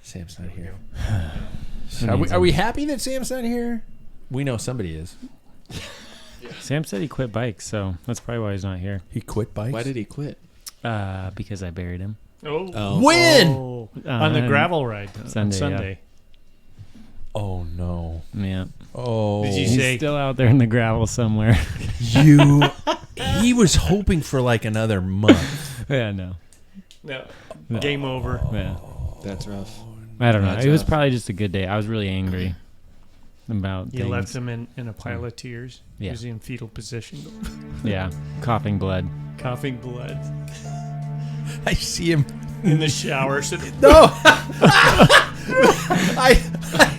Sam's not here. Are we happy that Sam's not here? We know somebody is. Sam said he quit bikes, so that's probably why he's not here. He quit bikes? Why did he quit? Because I buried him. When? On the gravel ride. Sunday. Yeah. Oh, no. Yeah. Oh. Did you He's say still out there in the gravel somewhere. He was hoping for like another month. Yeah, no. game over? Yeah. That's rough. I don't know. That's It was rough. probably just a good day. I was really angry about You things. left him in a pile of tears. Yeah. He was in fetal position, Yeah. Coughing blood. coughing blood I see him. in the shower. So No!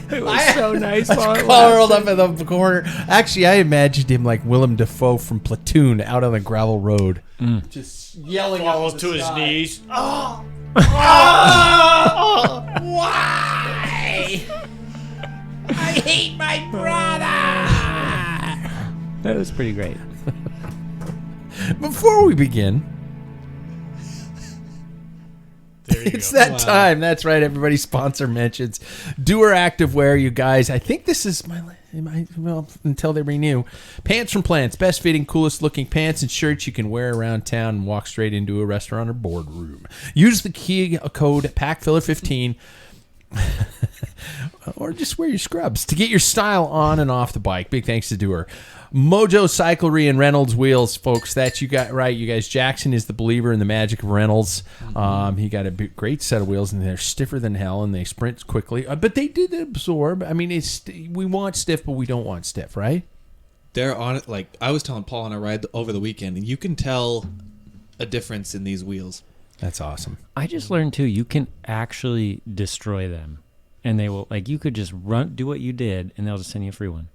It was so nice. Curled up in the corner. Actually, I imagined him like Willem Dafoe from Platoon out on the gravel road. Just yelling falls up to his knees. Why? I hate my brother! That was pretty great. Before we begin, There you it's go. that time. That's right, everybody. Sponsor mentions. Doer Activewear, you guys. I think this is well, until they renew. Pants from Plants. Best fitting, coolest looking pants and shirts you can wear around town and walk straight into a restaurant or boardroom. Use the key code PACFiller15 or just wear your scrubs to get your style on and off the bike. Big thanks to Doer. Mojo Cyclery and Reynolds wheels, folks. That you got right, you guys. Jackson is the believer in the magic of Reynolds. He got a great set of wheels, and they're stiffer than hell, and they sprint quickly. But they did absorb. I mean, we want stiff, but we don't want stiff, right? They're on it. Like I was telling Paul on a ride over the weekend, and you can tell a difference in these wheels. That's awesome. I just learned too, you can actually destroy them. And they will, like, you could just do what you did, and they'll just send you a free one.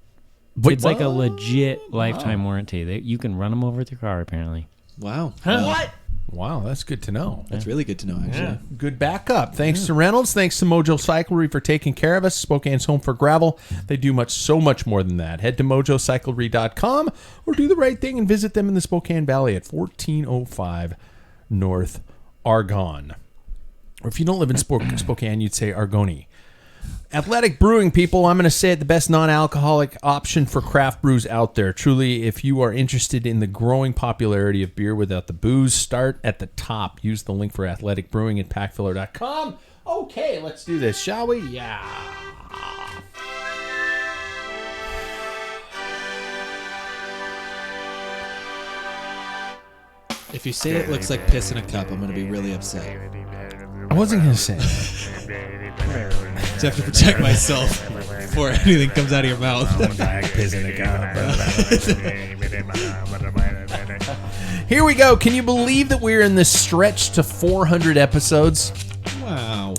But, It's like a legit lifetime warranty. You can run them over with your car, apparently. Wow. What? Wow, that's good to know. That's really good to know, actually. Yeah. Good backup. Thanks to Reynolds. Thanks to Mojo Cyclery for taking care of us. Spokane's home for gravel. They do so much more than that. Head to mojocyclery.com or do the right thing and visit them in the Spokane Valley at 1405 North Argonne. Or if you don't live in Spokane, you'd say Argoni. Athletic Brewing, people, I'm going to say it, the best non-alcoholic option for craft brews out there. Truly, if you are interested in the growing popularity of beer without the booze, start at the top. Use the link for Athletic Brewing at PACFiller.com. Okay, let's do this, shall we? Yeah. If you say it looks like piss in a cup, I'm going to be really upset. I wasn't going to say it. So I have to protect myself before anything comes out of your mouth. Here we go. Can you believe that we're in this stretch to 400 episodes? Wow.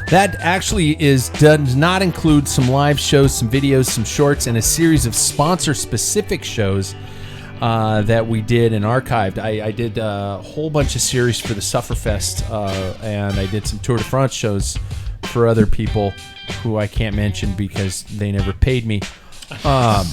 That actually does not include some live shows, some videos, some shorts, and a series of sponsor-specific shows that we did and archived. I did a whole bunch of series for the Sufferfest, and I did some Tour de France shows for other people who I can't mention because they never paid me. That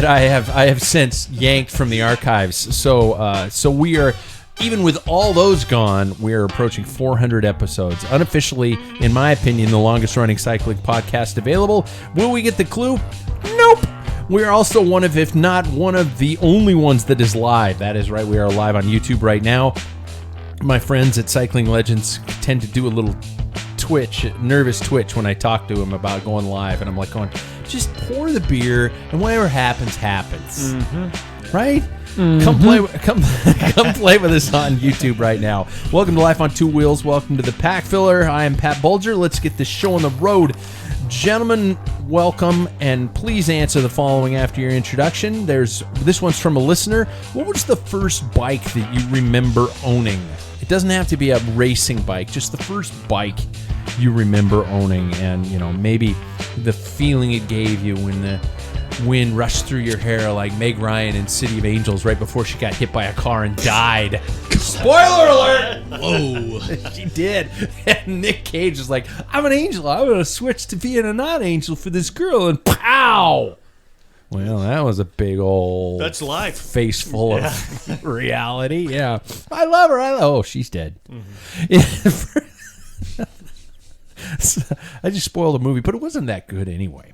I have since yanked from the archives. So we are, even with all those gone, we are approaching 400 episodes. Unofficially, in my opinion, the longest running cycling podcast available. Will we get the clue? Nope. We are also one of, if not one of the only ones that is live. That is right. We are live on YouTube right now. My friends at Cycling Legends tend to do a little nervous twitch when I talk to them about going live. And I'm like going, just pour the beer and whatever happens, happens. Mm-hmm. Right? Mm-hmm. Come play with us on YouTube right now. Welcome to Life on Two Wheels. Welcome to the Pack Filler. I am Pat Bulger. Let's get this show on the road. Gentlemen, welcome, and please answer the following after your introduction. This one's from a listener. What was the first bike that you remember owning? It doesn't have to be a racing bike, just the first bike you remember owning, and maybe the feeling it gave you when the wind rushed through your hair like Meg Ryan in City of Angels right before she got hit by a car and died. Spoiler alert! Oh, She did. And Nick Cage was like, I'm an angel. I'm going to switch to being a non-angel for this girl. And pow! Well, that was a big old... That's life. Face full of reality. Yeah. I love her. Oh, she's dead. Mm-hmm. I just spoiled a movie, but it wasn't that good anyway.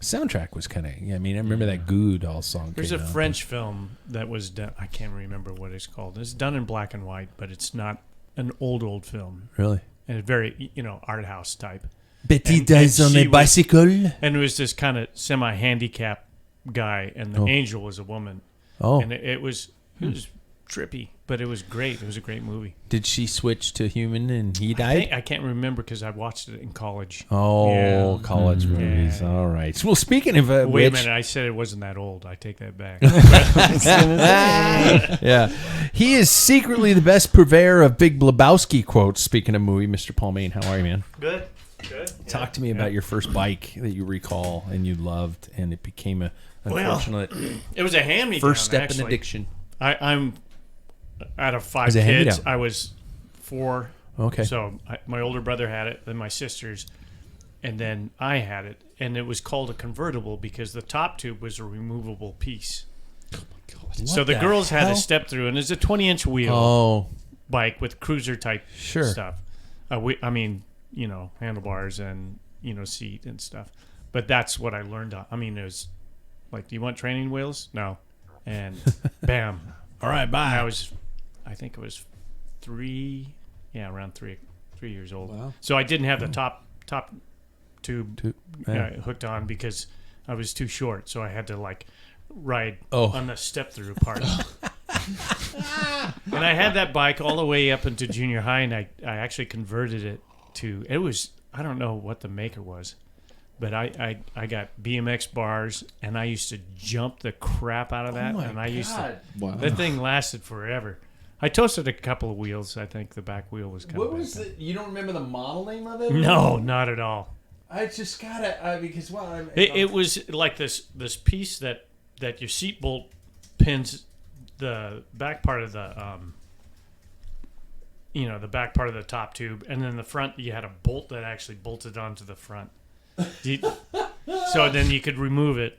Soundtrack was kind of. I mean, I remember that Goo Doll song. There's a came out. French film that was done. I can't remember what it's called. It's done in black and white, but it's not an old film. Really. And it's very, art house type. Betty And dies on she a was- bicycle. And it was this kind of semi-handicapped guy, and the angel was a woman. Oh, And it was trippy, but it was great. It was a great movie. did she switch to human and he died? I can't remember because I watched it in college. Oh, Yeah. college movies. Yeah. All right. Well, speaking of Wait which, a minute, I said it wasn't that old. I take that back. yeah, he is secretly the best purveyor of Big Lebowski quotes. Speaking of movie, Mr. Paul Main, how are you, man? Good. Talk to me about your first bike that you recall and you loved, and it became a unfortunate It was a hand-me-down, first step actually. in addiction. I'm out of 5 Was it kids. hand-me-down? I was 4. Okay. So my older brother had it, then my sisters, and then I had it. And it was called a convertible because the top tube was a removable piece. So the the girls had hell? a step through, and it's a 20-inch wheel Oh, bike with cruiser type Sure. stuff. Handlebars and seat and stuff. But that's what I learned on. I mean, it was like, do you want training wheels? No. And bam. all right, bye. I think it was around 3 years old. Wow. So I didn't have the top tube yeah. hooked on because I was too short. So I had to ride Oh. on the step through part. And I had that bike all the way up into junior high, and I actually converted it to. It was, I don't know what the maker was, but I got BMX bars, and I used to jump the crap out of that, and I used to. Wow. That thing lasted forever. I toasted a couple of wheels. I think the back wheel was kind of. What was it? You don't remember the model name of it? No, not at all. I just gotta because It was like this piece that your seat bolt pins the back part of the the back part of the top tube, and then the front you had a bolt that actually bolted onto the front. So then you could remove it.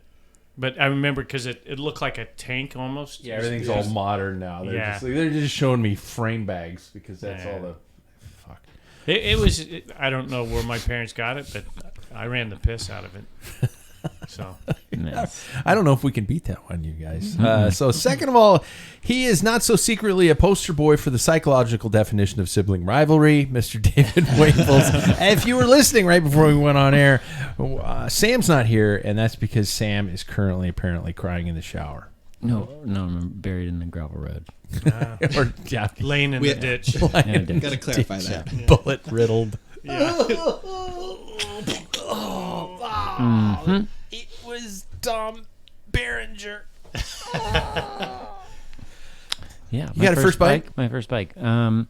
But I remember because it looked like a tank almost. Yeah, everything's all modern now. They're just showing me frame bags because that's all the fuck. It was. I don't know where my parents got it, but I ran the piss out of it. So Nice. I don't know if we can beat that one, you guys. So second of all, he is not so secretly a poster boy for the psychological definition of sibling rivalry, Mr. David Waples. If you were listening right before we went on air, Sam's not here, and that's because Sam is currently apparently crying in the shower. No, I'm buried in the gravel road. Or yeah, laying in the ditch. Got to clarify that. bullet riddled. It was Tom Berenger. Yeah. You got a first bike? My first bike. I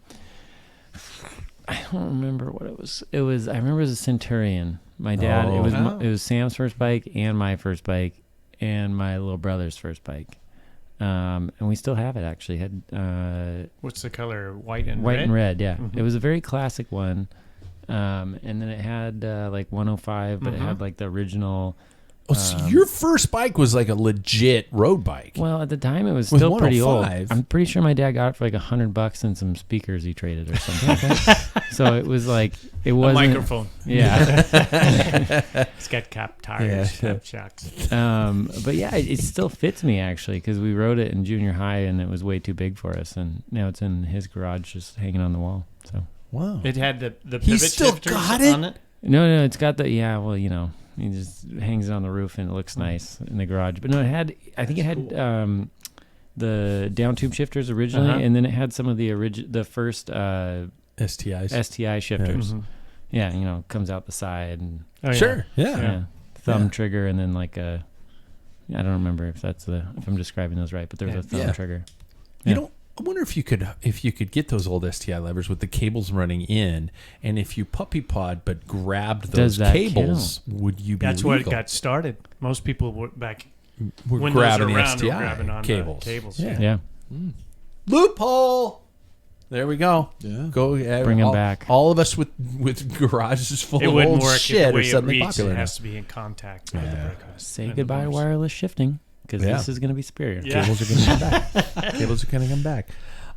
don't remember what it was. I remember it was a Centurion. My dad. It was Sam's first bike and my first bike and my little brother's first bike. And we still have it actually. What's the color? White and white red? and red. Yeah. Mhm. It was a very classic one. And then it had 105, but it had the original. Oh, so your first bike was like a legit road bike. Well, at the time it was With still pretty old. 105. I'm pretty sure my dad got it for $100 and some speakers he traded or something like that. So it was it A wasn't microphone. Yeah. It's got cap tires, Yeah. cap shocks. But yeah, it still fits me actually because we rode it in junior high and it was way too big for us, and now it's in his garage just hanging on the wall. So Wow. It had the pivot He's still shifters got it? on it. no, it's got the he just hangs it on the roof and it looks nice in the garage. But no, I think it had the down tube shifters originally, and then it had some of the first STIs. STI shifters. Mhm. Yeah, comes out the side and Oh, yeah. Sure. Yeah. yeah, thumb Yeah. trigger, and then I don't remember if I'm describing those right, but there was a thumb Yeah. trigger. You know, I wonder if you could get those old STI levers with the cables running in, and if you puppy pod but grabbed those Does that cables, would you be That's legal? where it got started. Most people were back We're when those grabbing were the around, they were STI grabbing on the cables. cables. Yeah. Yeah. Loophole. There we go. Yeah. Go Bring 'em all, back. All of us with garages full It of wouldn't old work shit the way are it suddenly reads. popular It now. has to be in contact with the Yeah. brake. Say and the goodbye to bars. wireless shifting because Yeah. this is going to be superior. Yeah. Cables are going to come back. Cables are going to come back.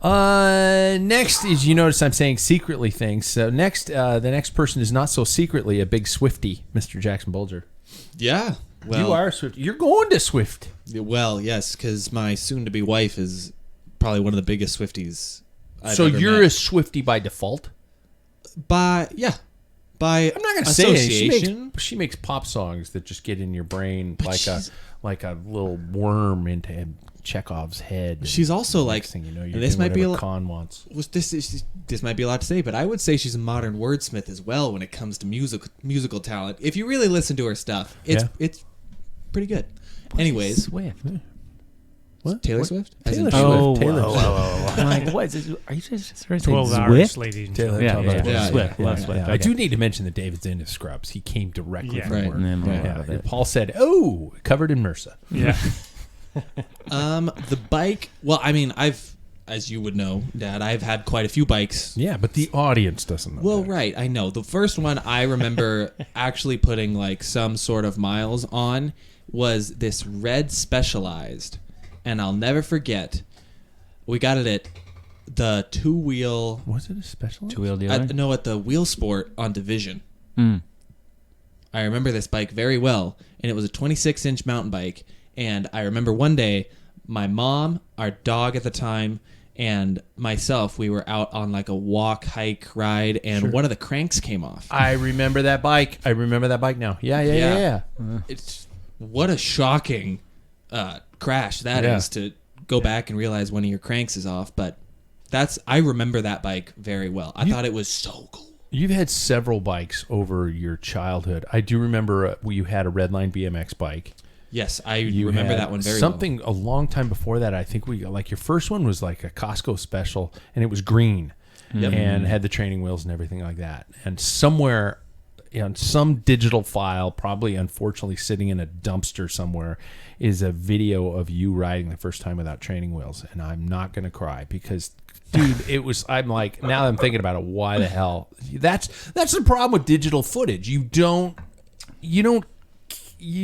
Next is, you notice I'm saying secretly things. So next, the next person is not so secretly a big Swiftie, Mr. Jackson Bulger. Yeah. Well, You are a Swift. You're going to Swift. Well, yes, because my soon-to-be wife is probably one of the biggest Swifties I've So ever you're met. a Swiftie by default? By I'm I'm not going to say it. She makes pop songs that just get in your brain like a little worm into Chekhov's head. She's also like, Next thing you know, you're and this doing might be whatever Khan wants. this might be a lot to say, but I would say she's a modern wordsmith as well when it comes to musical talent. If you really listen to her stuff, it's pretty good. Anyways, Swift. What? Taylor Swift? Taylor Swift. Taylor whoa, Swift. whoa, whoa. I'm like, what is it? Are you just trying to say 12 hours, Swift? ladies and Taylor, gentlemen. Taylor yeah. Swift. Love Swift. I Okay. do need to mention that David's into Scrubs. He came directly Yeah. from Right. work. And then more Yeah. about it. Paul said, "Oh, covered in MRSA." Yeah. The bike. Well, I mean, as you would know, Dad, I've had quite a few bikes. Yeah, but the audience doesn't know. Well, that. right, I know. The first one I remember actually putting like some sort of miles on was this red Specialized, and I'll never forget. We got it at the two-wheel. Was it a special? Two-wheel dealer? At the Wheel Sport on Division. Mm. I remember this bike very well, and it was a 26-inch mountain bike. And I remember one day, my mom, our dog at the time, and myself, we were out on like a walk, hike, ride, and one of the cranks came off. I remember that bike. I remember that bike now. Yeah. It's what a shocking crash that is to go back and realize one of your cranks is off. But I remember that bike very well. I thought it was so cool. You've had several bikes over your childhood. I do remember you had a Redline BMX bike. Yes, I You remember had that one very something a long time before that. I think your first one was like a Costco special, and it was green and had the training wheels and everything like that. And somewhere on some digital file, probably unfortunately sitting in a dumpster somewhere, is a video of you riding the first time without training wheels. And I'm not going to cry because, dude, it was. I'm like, now that I'm thinking about it, why the hell? That's the problem with digital footage. You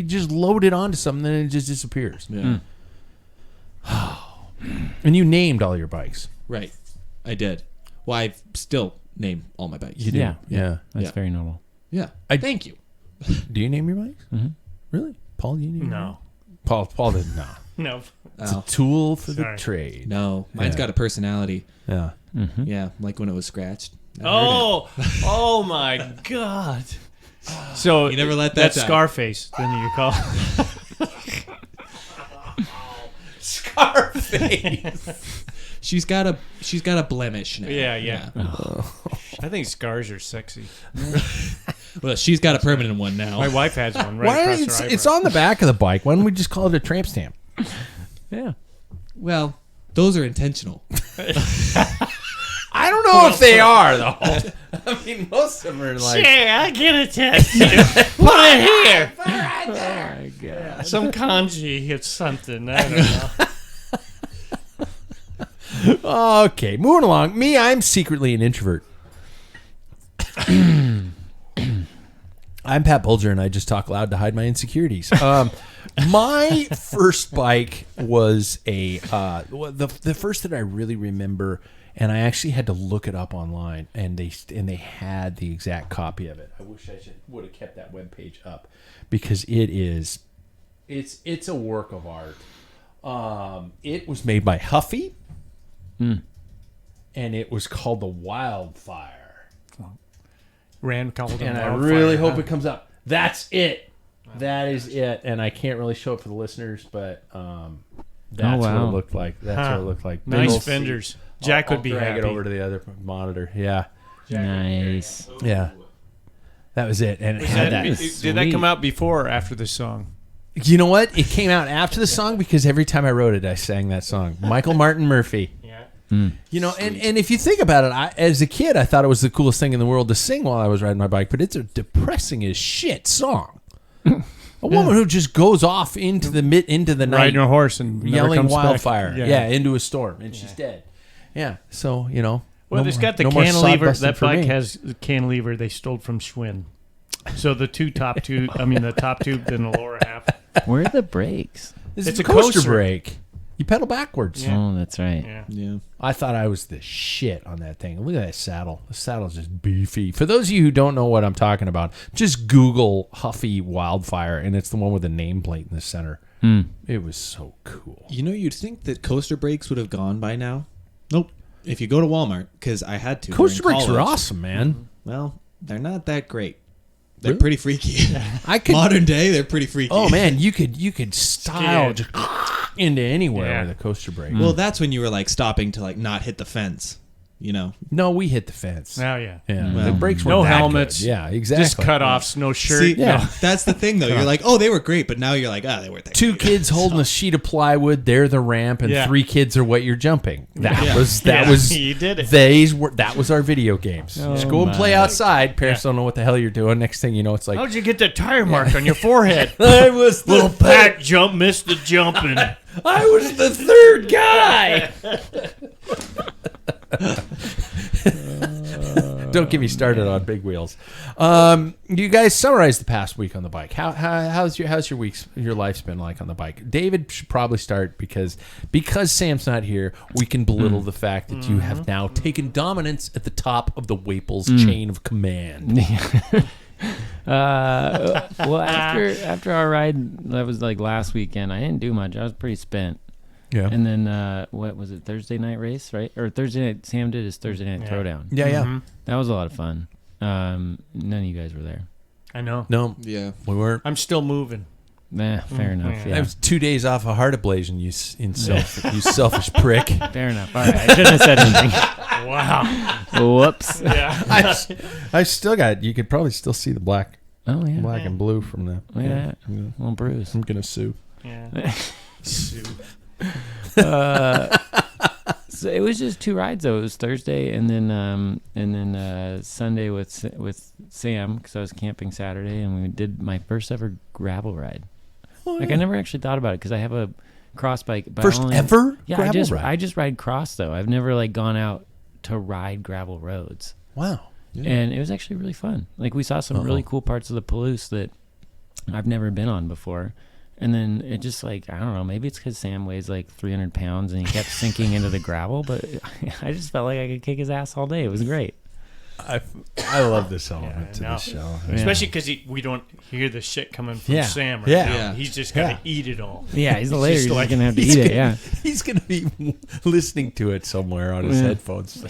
just load it onto something and it just disappears. Yeah. And you named all your bikes. Right. I did. Well, I still name all my bikes. You do. Yeah. Yeah. That's Yeah. very normal. Yeah. Thank you. Do you name your bikes? Mm-hmm. Really? Paul, do you name your No. bikes? Paul didn't know. No. It's a tool for Sorry. the trade. No, mine's Yeah. got a personality. Yeah. Yeah, like when it was scratched. I heard Oh my God. So You never let that That's die. Scarface, then you call Scarface. it. She's got a blemish now. Yeah. I think scars are sexy. Well, she's got a permanent one now. My wife has one right Why across it's, her it's eyebrow. on the back of the bike. Why don't we just call it a tramp stamp? Yeah. Well, those are intentional. I don't know if they are though. I mean, most of them are like. Yeah, I can attest to it. Put it here. Oh my God. Some kanji, it's something. I don't know. Okay, moving along. Me, I'm secretly an introvert. I'm Pat Bulger, and I just talk loud to hide my insecurities. My first bike was the first that I really remember, and I actually had to look it up online, and they had the exact copy of it. I wish I would have kept that webpage up because it's a work of art. It was made by Huffy, and it was called the Wildfire. Rand called him And I Wildfire, really huh? hope it comes up. That's it. That is it. And I can't really show it for the listeners, but that's what it looked like. That's what it looked like. Big Nice old fenders. seat. Jack I'll would be drag happy. it over to the other monitor. Yeah. Nice. Yeah. That was it. And it had that. Did that come out before or after the song? You know what? It came out after the song because every time I wrote it, I sang that song. Michael Martin Murphy. Yeah. You know, and if you think about it, as a kid, I thought it was the coolest thing in the world to sing while I was riding my bike, but it's a depressing as shit song. A woman who just goes off into the night, Riding a horse and never yelling comes back. wildfire, yeah, into a storm, and she's dead. Yeah, so you know. Well, no it's more- got the no more sod cantilever. busting That for bike me. has the cantilever they stole from Schwinn. So the the top tube, then the lower half. Where are the brakes? It's it's a a coaster coaster. brake. You pedal backwards. Yeah. Oh, that's right. Yeah. Yeah. I thought I was the shit on that thing. Look at that saddle. The saddle's just beefy. For those of you who don't know what I'm talking about, just Google Huffy Wildfire, and it's the one with the nameplate in the center. It was so cool. You know, you'd think that coaster brakes would have gone by now. Nope. If you go to Walmart, because I had to. Coaster during brakes are college, awesome, man. Well, they're not that great. They're Really? pretty freaky. I could. Modern day, they're pretty freaky. Oh man, you could style Skid. just into anywhere Yeah. with a coaster brake. Well, that's when you were like stopping to like not hit the fence. You know. No, we hit the fence. Oh, yeah. Yeah, Well, the brakes were no that good. helmets. Yeah, exactly. Just cutoffs, no shirt. See, Yeah. that's the thing though. You're like, oh, they were great, but now you're like, they weren't that Two great. kids holding a sheet of plywood. They're the ramp, and Yeah. 3 kids are what you're jumping. That Yeah. was You did it. That was our video games. Oh, Just go and play my. outside. Parents Yeah. don't know what the hell you're doing. Next thing you know, it's like How'd you get the tire mark on your forehead? I was the Little Pat jump, missed the jumping. I was the third guy. Don't get me started on big wheels. You guys summarize the past week on the bike. How's your life's been like on the bike? David should probably start because Sam's not here. We can belittle the fact that you have now taken dominance at the top of the Waples chain of command. Well, after our ride, that was like last weekend. I didn't do much. I was pretty spent. Yeah. And then what was it? Thursday night race, right? Or Thursday night? Sam did his Thursday night throwdown. Yeah. That was a lot of fun. None of you guys were there. I know. No, Yeah. we weren't. I'm still moving. Fair enough. yeah. Yeah, I was 2 days off of heart ablation. You selfish prick. fair enough. All right, I shouldn't have said anything. Wow. Whoops. Yeah. I still got. You could probably still see the black Oh yeah. and blue from the. Look at that. Little bruise. I'm gonna sue. Yeah. So it was just 2 rides though. It was Thursday and then Sunday with Sam because I was camping Saturday and we did my first ever gravel ride. Like I never actually thought about it because I have a cross bike. But First ever Yeah, gravel ride? I just ride cross though. I've never like gone out to ride gravel roads. Wow. And it was actually really fun. Like we saw some really cool parts of the Palouse that I've never been on before. And then it just like, I don't know, maybe it's because Sam weighs like 300 pounds and he kept sinking into the gravel, but I just felt like I could kick his ass all day. It was great. I love this element to no. the show. Especially because we don't hear the shit coming from Yeah. Sam right Yeah. now. Yeah. He's just got to Yeah. eat it all. Yeah, he's later. He's like- going to have to He's eat it, gonna- yeah. He's gonna be listening to it somewhere on his Yeah. headphones.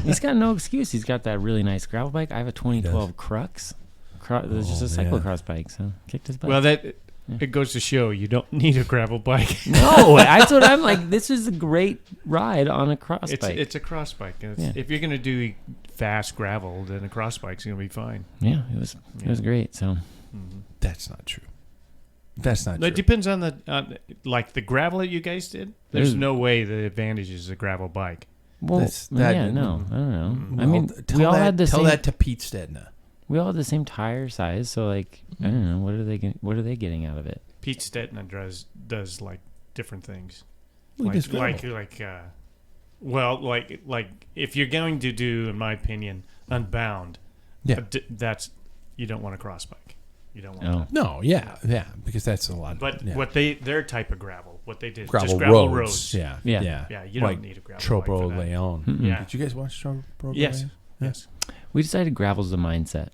He's got no excuse. He's got that really nice gravel bike. I have a 2012 Crux. It's just a cyclocross bike, so kicked his butt. Well, it goes to show you don't need a gravel bike. No, that's what I'm like. This is a great ride on a cross bike. It's a cross bike. Yeah. If you're going to do fast gravel, then a cross bike's going to be fine. Yeah, it was great. So That's not true. That's not It true. depends on like the gravel that you guys did. There's There's- no way the advantage is a gravel bike. well, That's- that- yeah, no, I don't know. I Well, mean, tell we all that, had the tell same. that to Pete Stedna. We all had the same tire size, so like I don't know what are they getting out of it? Pete Stetna does like different things. Well, he does like gravel. like if you're going to do, in my opinion, Unbound, Yeah. that's you don't want a cross bike. You don't want Oh, that. No, yeah, because that's a lot. But yeah. what their type of gravel, what they did, gravel, just gravel roads. roads. Yeah, Yeah. Yeah, you don't like need a gravel bike for Tropo that. Leon. Yeah. Did you guys watch Tropo Yes. Leon? Yes. we decided gravel's the mindset,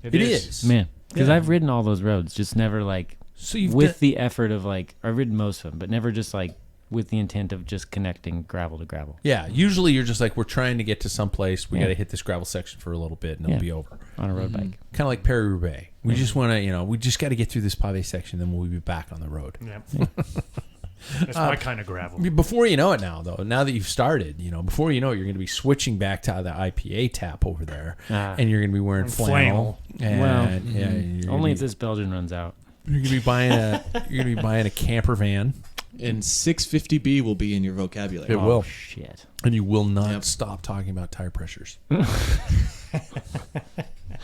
It is. man. Because Yeah. I've ridden all those roads, just never like So you've with done- the effort of like I've ridden most of them, but never just like with the intent of just connecting gravel to gravel Yeah, usually you're just like, we're trying to get to some place. We Yeah. got to hit this gravel section for a little bit, and it'll Yeah. be over. on a road bike. Kind of like Paris-Roubaix. We just want to, we just got to get through this pave section, then we'll be back on the road. Yeah. That's my kind of gravel. Before you know it now, though, now that you've started, before you know it, you're going to be switching back to the IPA tap over there, and you're going to be wearing And flannel. And, Well, yeah, you're Only if gonna this Belgian runs out. be, you're going to be buying a camper van, And 650B will be in your vocabulary. It will. Shit. and you will not Yep. stop talking about tire pressures.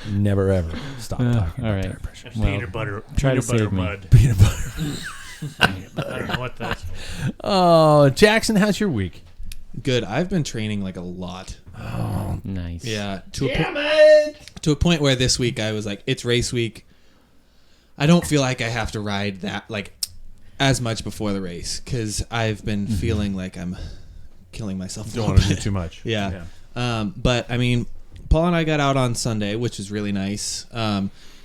Never ever stop talking all about right. tire pressures. Well, peanut butter try to butter save me. mud. Peanut butter. I don't know what that's. Oh, Jackson, how's your week? Good. I've been training like a lot. Nice. Yeah. To a point where this week I was like, it's race week. I don't feel like I have to ride that like as much before the race because I've been feeling like I'm killing myself. Don't want to do too much. Yeah. But I mean, Paul and I got out on Sunday, which was really nice.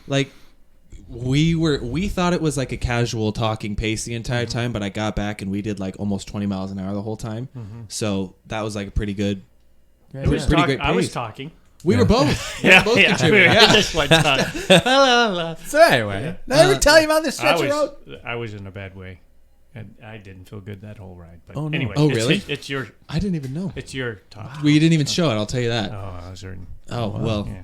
Like we thought it was like a casual talking pace the entire time, but I got back and we did like almost 20 miles an hour the whole time. So that was like a pretty good. It was pretty great I was pace. talking. We were both. Yeah, we were both yeah. contributing. I just like talking. So anyway, did I ever tell you about this stretch of road? I was in a bad way. And I didn't feel good that whole ride. But Oh, no. anyway, Oh, really? It's your I didn't even know. it's your topic. We didn't even show it. I'll tell you that. Oh, I was hurting. Oh well. Yeah.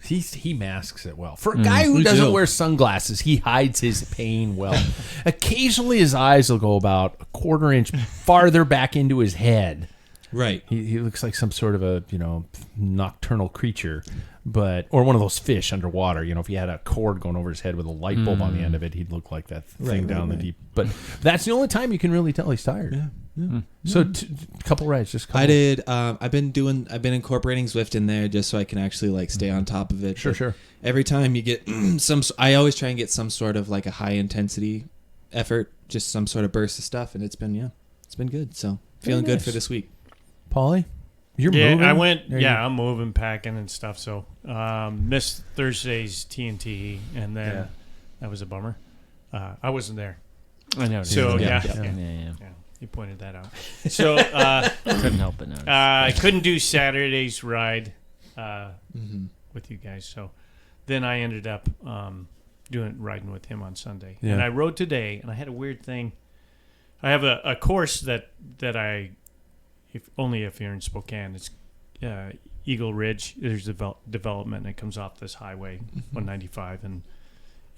He masks it well. For a guy who Me doesn't too. wear sunglasses, he hides his pain well. Occasionally, his eyes will go about a quarter inch farther back into his head. Right. He looks like some sort of a nocturnal creature, or one of those fish underwater. If he had a cord going over his head with a light bulb on the end of it, he'd look like that thing down the deep. But that's the only time you can really tell he's tired. Yeah. So couple rides, just couple. I did. I've been incorporating Zwift in there just so I can actually like stay on top of it. Sure, But sure. Every time you get I always try and get some sort of like a high intensity effort, just some sort of burst of stuff, and it's been good. So feeling good for this week. Paulie, you're Yeah, moving. I went. There Yeah, I'm moving, packing, and stuff. So missed Thursday's TNT, and then that was a bummer. I wasn't there. I know. So Yeah. Yeah. You pointed that out. So Couldn't help but notice. I couldn't do Saturday's ride with you guys. So then I ended up riding with him on Sunday, Yeah. and I rode today. And I had a weird thing. I have a course that I. If you're in Spokane, it's Eagle Ridge. There's development, and it comes off this highway, 195. And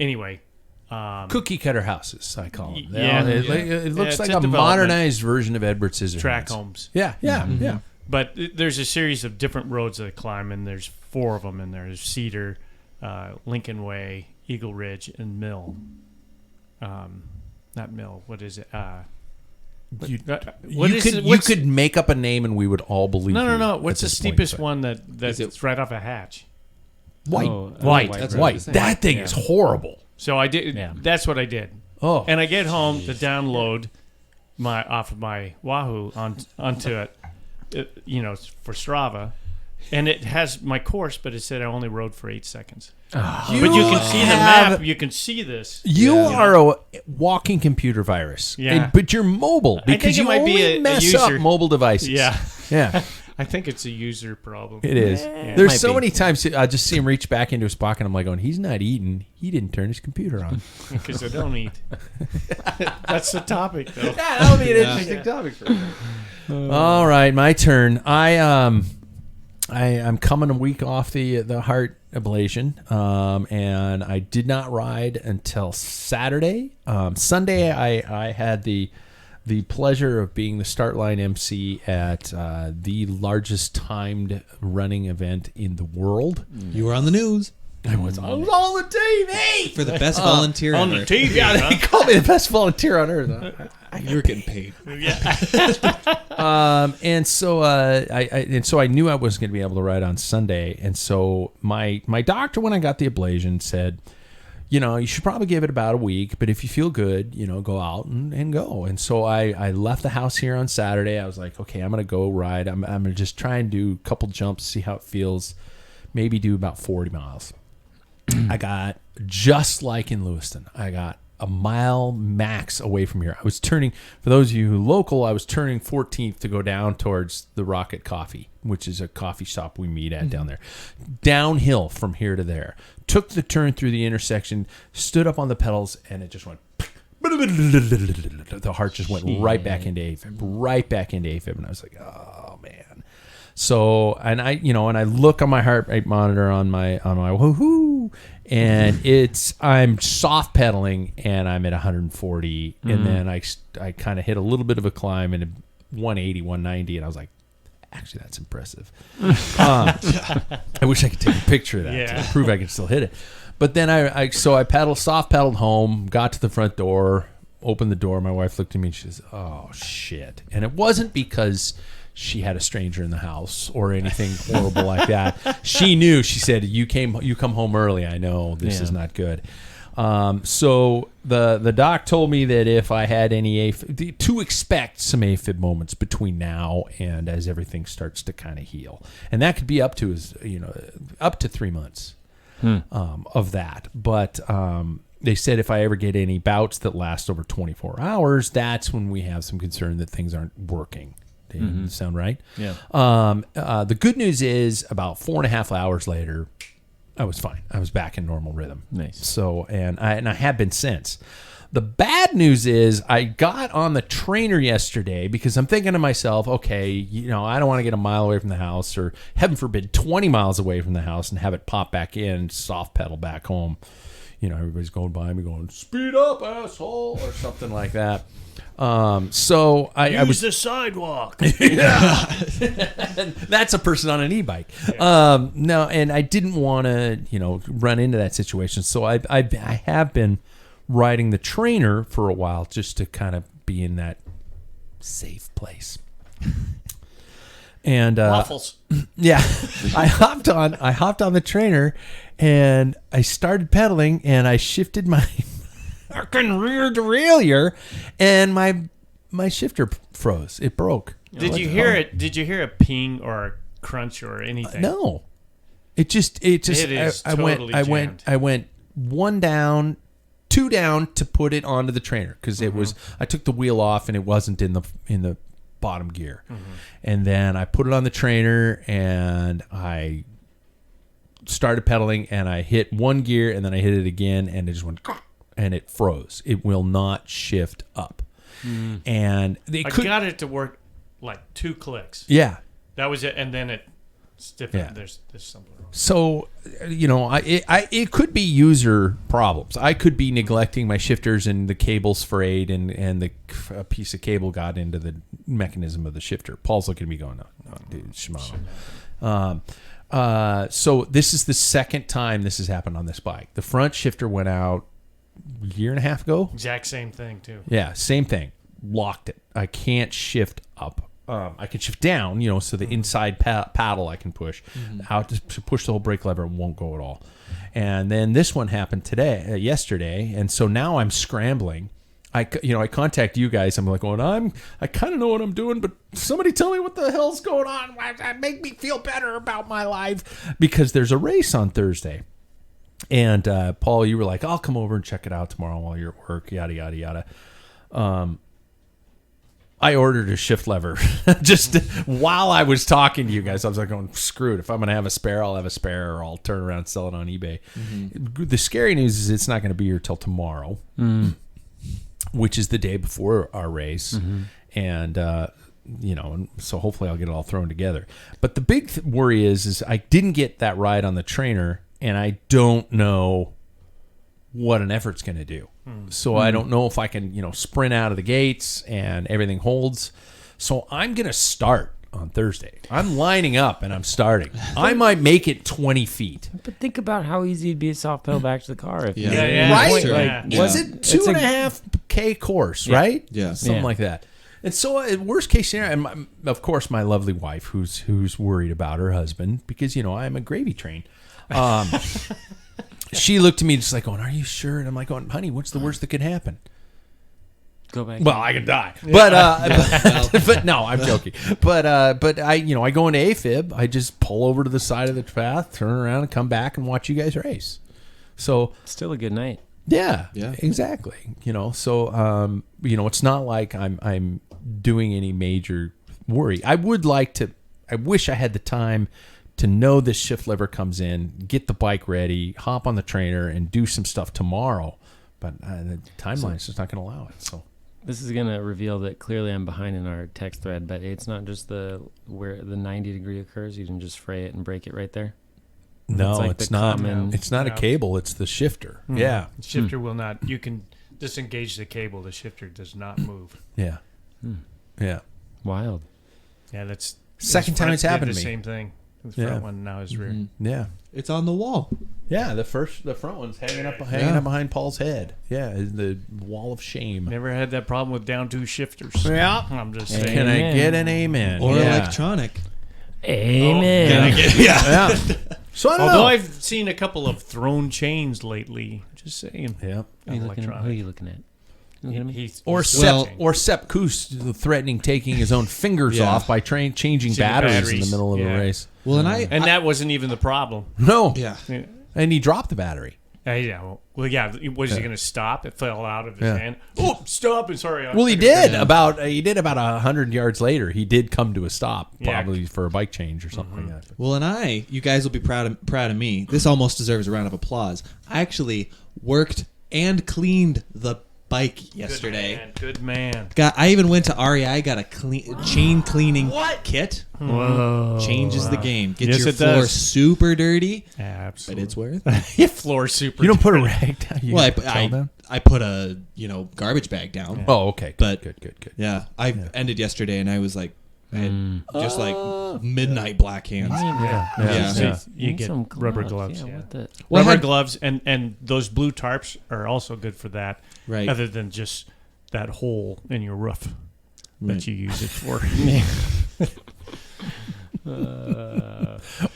anyway, Cookie cutter houses, I call them. Yeah. It looks it's like a a development. modernized version of Edward Scissorhands. track homes. Yeah. But there's a series of different roads that I climb, and there's 4 of them in there. There's Cedar, Lincoln Way, Eagle Ridge, and Mill. Not Mill. What is it? You What's could make up a name and we would all believe you. No. at What's the this point, steepest but- one that's right off a hatch? White. White. That's White. what I was That thing Yeah. is horrible. So I did. Yeah. That's what I did. Oh. And I get home to download off of my Wahoo onto it, for Strava, and it has my course, but it said I only rode for 8 seconds. But you can see the map. You can see this. You are a walking computer virus. Yeah. But you're mobile because think it you might only be a mess up user. mobile devices. Yeah, Yeah. I think it's a user problem. It is. Yeah. There's Might so be. many times I just see him reach back into his pocket and I'm like going, he's not eating. He didn't turn his computer on. Because I don't eat. That's the topic, though. Yeah, that would be an interesting topic for me. All right, my turn. I'm coming a week off the heart ablation, and I did not ride until Saturday. Sunday, I had the pleasure of being the start line MC at the largest timed running event in the world. You were on the news I was on the TV for the best volunteer On ever. the TV, Yeah, they huh? called me the best volunteer on earth. You were getting paid. And so I knew I wasn't going to be able to ride on Sunday, and so my doctor, when I got the ablation, said, you should probably give it about a week, but if you feel good, go out and go. And so I left the house here on Saturday. I was like, okay, I'm going to go ride. I'm going to just try and do a couple jumps, see how it feels, maybe do about 40 miles. I got, just like in Lewiston, I got a mile max away from here. I was turning, for those of you who are local, I was turning 14th to go down towards the Rocket Coffee, which is a coffee shop we meet at down there. Downhill from here to there. Took the turn through the intersection, stood up on the pedals, and it just went. The heart just went right back into AFib, and I was like, oh man. So, and I look on my heart rate monitor on my woohoo, and I'm soft pedaling, and I'm at 140, and then I kind of hit a little bit of a climb and 180, 190, and I was like, actually, that's impressive. I wish I could take a picture of that to prove I can still hit it. But then I soft pedaled home, got to the front door, opened the door. My wife looked at me and she says, "Oh shit!" And it wasn't because she had a stranger in the house or anything horrible like that. She knew. She said, "You come home early. I know this is not good." So the doc told me that if I had any to expect some AFib moments between now and as everything starts to kind of heal, and that could be up to up to 3 months of that. But they said if I ever get any bouts that last over 24 hours, that's when we have some concern that things aren't working. Sound right? Yeah. The good news is about 4.5 hours later, I was fine. I was back in normal rhythm. Nice. So, and I have been since. The bad news is I got on the trainer yesterday because I'm thinking to myself, okay, I don't want to get a mile away from the house or, heaven forbid, 20 miles away from the house and have it pop back in, soft pedal back home. Everybody's going by me going, speed up, asshole, or something like that. So I was the sidewalk. That's a person on an e-bike. Yeah. No, and I didn't want to, run into that situation. So I have been riding the trainer for a while just to kind of be in that safe place. And Waffles. Yeah, I hopped on the trainer, and I started pedaling, and I shifted my fucking rear derailleur, and my shifter froze. It broke. Did you hear it? Did you hear a ping or a crunch or anything? No. It is totally jammed. I went one down, two down to put it onto the trainer because it was. I took the wheel off and it wasn't in the bottom gear, and then I put it on the trainer and I started pedaling and I hit one gear and then I hit it again and it just went and it froze. It will not shift up, and I got it to work like 2 clicks. Yeah, that was it, and then it stiffened. Yeah. There's something wrong. So, it could be user problems. I could be neglecting my shifters and the cable's frayed and a piece of cable got into the mechanism of the shifter. Paul's looking at me going, no dude, Shimano. So this is the second time this has happened on this bike. The front shifter went out a year and a half ago. Exact same thing, too. Yeah, same thing. Locked it. I can't shift up. I can shift down, so the inside paddle I can push. Out to push the whole brake lever, it won't go at all. And then this one happened yesterday, and so now I'm scrambling. I contact you guys. I'm like going, I kind of know what I'm doing, but somebody tell me what the hell's going on. Make me feel better about my life because there's a race on Thursday. And Paul, you were like, I'll come over and check it out tomorrow while you're at work. Yada yada yada. I ordered a shift lever just while I was talking to you guys. I was like going, screw it. If I'm going to have a spare, I'll have a spare, or I'll turn around and sell it on eBay. The scary news is it's not going to be here till tomorrow, which is the day before our race. And, so hopefully I'll get it all thrown together. But the big worry is I didn't get that ride on the trainer, and I don't know what an effort's going to do. So I don't know if I can, sprint out of the gates and everything holds. So I'm going to start on Thursday. I'm lining up and I'm starting. I might make it 20 feet. But think about how easy it'd be to soft pedal back to the car. If Right? Yeah. Was it 2.5K course, right? Yeah. Something like that. And so worst case scenario, and of course my lovely wife who's worried about her husband because, I'm a gravy train. She looked at me just like going, are you sure? And I'm like going, honey, what's the worst that could happen? Go back. Well, I can die. But no, I'm joking. But I go into AFib. I just pull over to the side of the path, turn around and come back and watch you guys race. So still a good night. Yeah, exactly. So, it's not like I'm doing any major worry. I wish I had the time to know this shift lever comes in, get the bike ready, hop on the trainer, and do some stuff tomorrow. But the timeline is just not going to allow it. So this is going to reveal that clearly I'm behind in our text thread, but it's not just where the 90 degree occurs. You can just fray it and break it right there. No, it's not. It's not a cable. It's the shifter. Yeah. The shifter will not. You can disengage the cable. The shifter does not move. Yeah. Yeah. Wild. Yeah, that's... Second time it's happened to me. The same thing. The front one, now is rear. Yeah. It's on the wall. Yeah, the front one's hanging up behind Paul's head. Yeah, the wall of shame. Never had that problem with down 2 shifters. Yeah. I'm just saying. Can I get an amen? Or electronic. Amen. Yeah. So I don't know. Although I've seen a couple of thrown chains lately Just saying. Yeah. Who are you looking at? You looking at me? He's Or Sepp Kuss threatening taking his own fingers Yeah. off by changing Changing batteries in the batteries. middle of Yeah. a race. Well, and that wasn't even the problem. No. yeah. And he dropped the battery. Yeah. Well, yeah. Was he going to stop? It fell out of his Yeah. hand. Oh, stop! And sorry. Well, he did about 100 yards later. He did come to a stop, Yeah. probably for a bike change or something like that. Well, and you guys will be proud of me. This almost deserves a round of applause. I actually worked and cleaned the bike yesterday. Good man. I even went to REI, got a chain cleaning kit. Whoa. Changes the game. Gets Yes, your it floor does. super dirty, Absolutely. but it's worth it. Your floor super. You don't put a rag down. You Well, put gel down? I put a garbage bag down. Oh, okay. But- good. Yeah, I ended yesterday and I was like, I had just like midnight black hands. Yeah. So you Need get some rubber gloves. Yeah, Yeah. what the? Well, I Rubber had- gloves and those blue tarps are also good for that. Right. Other than just that hole in your roof Right. that you use it for.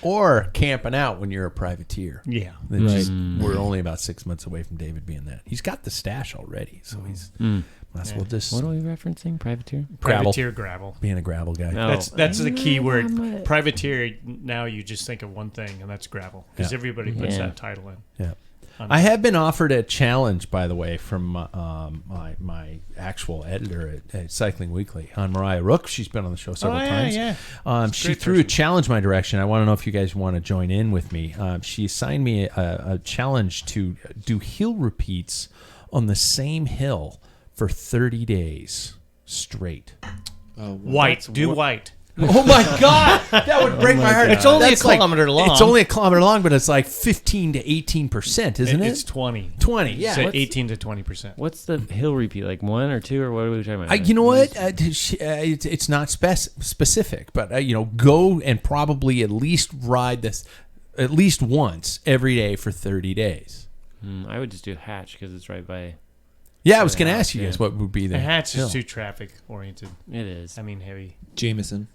Or camping out when you're a privateer. Yeah. We're only about 6 months away from David being that. He's got the stash already, so he's might as well just What are we referencing? Privateer? Privateer gravel. being a gravel guy. No. That's the key word. I'm Privateer. Now you just think of one thing, and that's gravel, because Yeah. everybody puts Yeah. that title in. Yeah. I have been offered a challenge, by the way, from my actual editor at Cycling Weekly, Mariah Rook. She's been on the show several times. She Great threw a person. challenge my direction. I want to know if you guys want to join in with me. She assigned me a challenge to do hill repeats on the same hill for 30 days straight. Oh, White. Do white. Oh my God, that would break my heart. It's only That's a kilometer long. It's only a kilometer long, but it's like 15 to 18%, isn't it? It's 20. 20, yeah. So What's- 18 to 20%. What's the hill repeat? Like 1 or 2 or what are we talking about? You know what? It's not specific, but go and probably at least ride this at least once every day for 30 days. I would just do Hatch because it's right by. Yeah, I was going to ask you Yeah. guys what would be the The hatch hill. is too traffic oriented. It is. I mean, heavy. Jameson.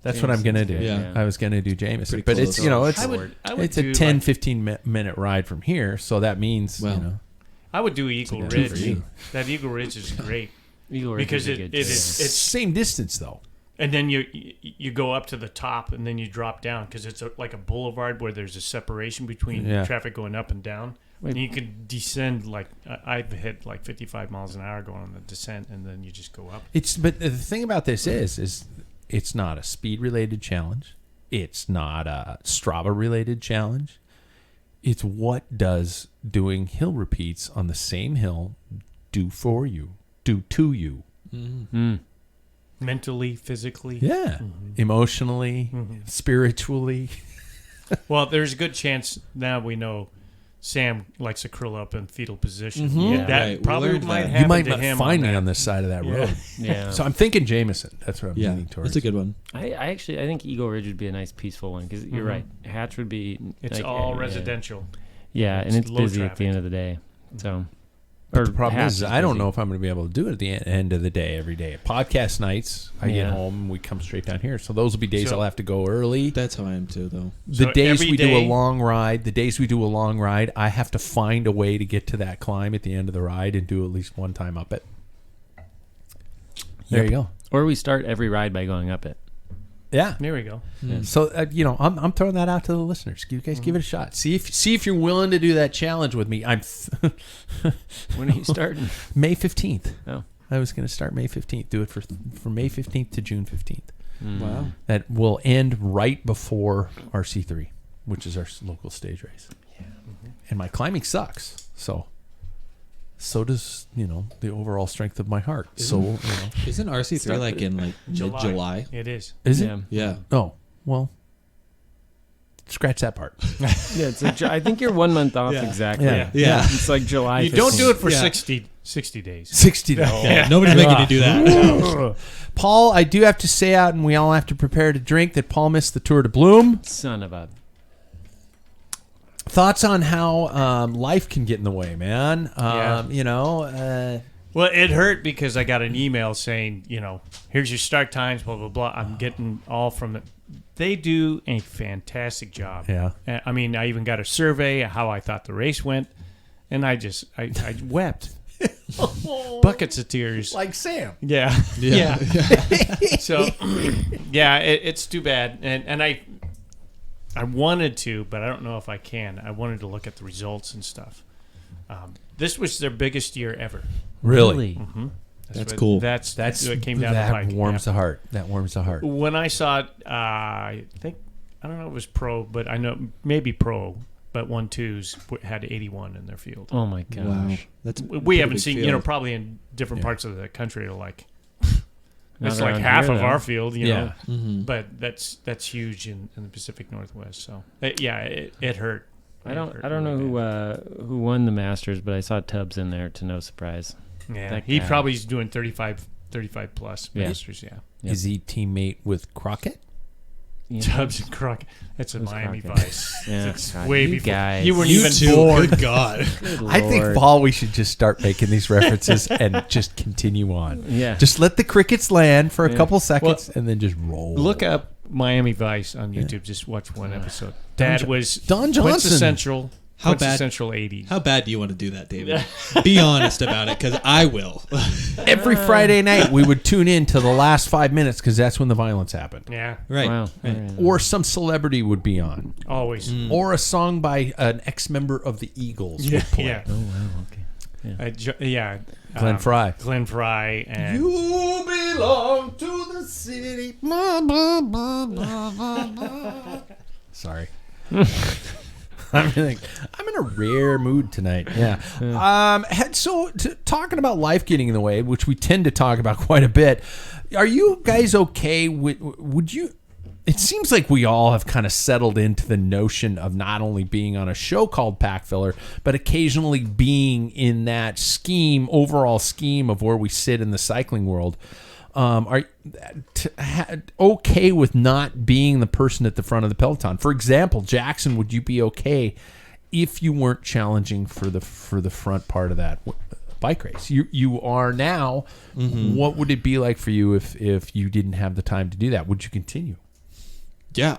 That's what I'm going to do. Yeah. I was going to do Jameson, Pretty but close. it's it's I would it's do a 10 15 minute ride from here, so that means Well, I would do Eagle good for Ridge. you. That Eagle Ridge is great Eagle Ridge because is a it good is choice. it's same distance though. and then you go up to the top and then you drop down because it's like a boulevard where there's a separation between Yeah. traffic going up and down. Wait. And you can descend like I've hit like 55 miles an hour going on the descent, and then you just go up. But the thing about this is it's not a speed related challenge. It's not a Strava related challenge. It's what does doing hill repeats on the same hill do for you, do to you. Mentally, physically. Yeah. Emotionally, spiritually. Well, there's a good chance now we know Sam likes to curl up in fetal position. Yeah. That Right, we probably learned might that. happen You might to not him find me that. on this side of that road. Yeah. So I'm thinking Jameson. That's what I'm Yeah, leaning towards. that's a good one. I think Eagle Ridge would be a nice peaceful one because you're right. Hatch would be. It's like, all yeah. residential. Yeah, and It's it's low busy at traffic. the end of the day. So, But the problem Hatch is, I don't busy. know if I'm going to be able to do it at the end of the day every day. Podcast nights, I get Yeah. home and we come straight down here. So those will be days So- I'll have to go early. That's how I am too, though. The So days every we do a day- long ride, I have to find a way to get to that climb at the end of the ride and do at least one time up it. There you go. or we start every ride by going up it. Yeah. There we go. So I'm throwing that out to the listeners. You guys give it a shot. See if you're willing to do that challenge with me. I'm When are you starting? May 15th. Oh. I was going to start May 15th. Do it for May 15th to June 15th. Wow. That will end right before RC3, which is our local stage race. Yeah. And my climbing sucks. So does, the overall strength of my heart. Isn't RC3 like in like mid-July? It is. Is it? Yeah. Yeah. Oh, well, scratch that part. Yeah, I think you're 1 month off exactly. Yeah. Yeah. It's like July. You don't do it for Yeah. 60 days. 60 days. Yeah. Nobody's making you do that. Paul, I do have to say out, and we all have to prepare to drink, that Paul missed the Tour de Bloom. Son of a. Thoughts on how life can get in the way, man? Yeah. Well, it hurt because I got an email saying, here's your start times, blah, blah, blah. I'm getting all from it. They do a fantastic job. Yeah. I mean, I even got a survey of how I thought the race went. And I wept. Buckets of tears. Like Sam. Yeah. Yeah. So, yeah, it's too bad. And I wanted to, but I don't know if I can. I wanted to look at the results and stuff. This was their biggest year ever. Really? Mm-hmm. That's cool. That's what came down the pike. That warms the heart. That warms the heart. When I saw it, I don't know if it was pro, but I know maybe pro, but 1-2s had 81 in their field. Oh my gosh. Wow. That's We haven't seen, probably in different parts of the country, like Not it's like around half here, of though. our field, you know. Mm-hmm. But that's huge in the Pacific Northwest. So it hurt. I don't know who won the Masters, but I saw Tubbs in there to no surprise. Yeah, That he guy. probably is doing 35 plus Yeah. Masters. Yeah, Yep. Is he teammate with Crockett? You know, Tubbs and Crockett. That's a Who's Miami Crockett? Vice. Yeah, It's God, way you before guys. you weren't You even too. born. Good God. good I think, Lord. Paul, we should just start making these references and just continue on. Yeah. Just let the crickets land for a Yeah. couple seconds and then just roll. Look up Miami Vice on YouTube. Just watch one episode. That was Don Johnson. quintessential. How bad- Quintessential 80s. How bad do you want to do that, David? Be honest about it, because I will. Every Friday night, we would tune in to the last 5 minutes because that's when the violence happened. Yeah, Right. Wow. Right. All right. Or some celebrity would be on. always. Or a song by an ex-member of the Eagles Yeah, would play. yeah. Oh wow. Okay. Glenn Fry. Glenn Fry and You belong to the city. Sorry. I'm in a rare mood tonight. Yeah. Talking about life getting in the way, which we tend to talk about quite a bit. Are you guys okay with? Would you? It seems like we all have kind of settled into the notion of not only being on a show called Pack Filler, but occasionally being in that overall scheme of where we sit in the cycling world. Are okay with not being the person at the front of the peloton? For example, Jackson, would you be okay if you weren't challenging for the front part of that bike race? You are now. Mm-hmm. What would it be like for you if you didn't have the time to do that? Would you continue? Yeah,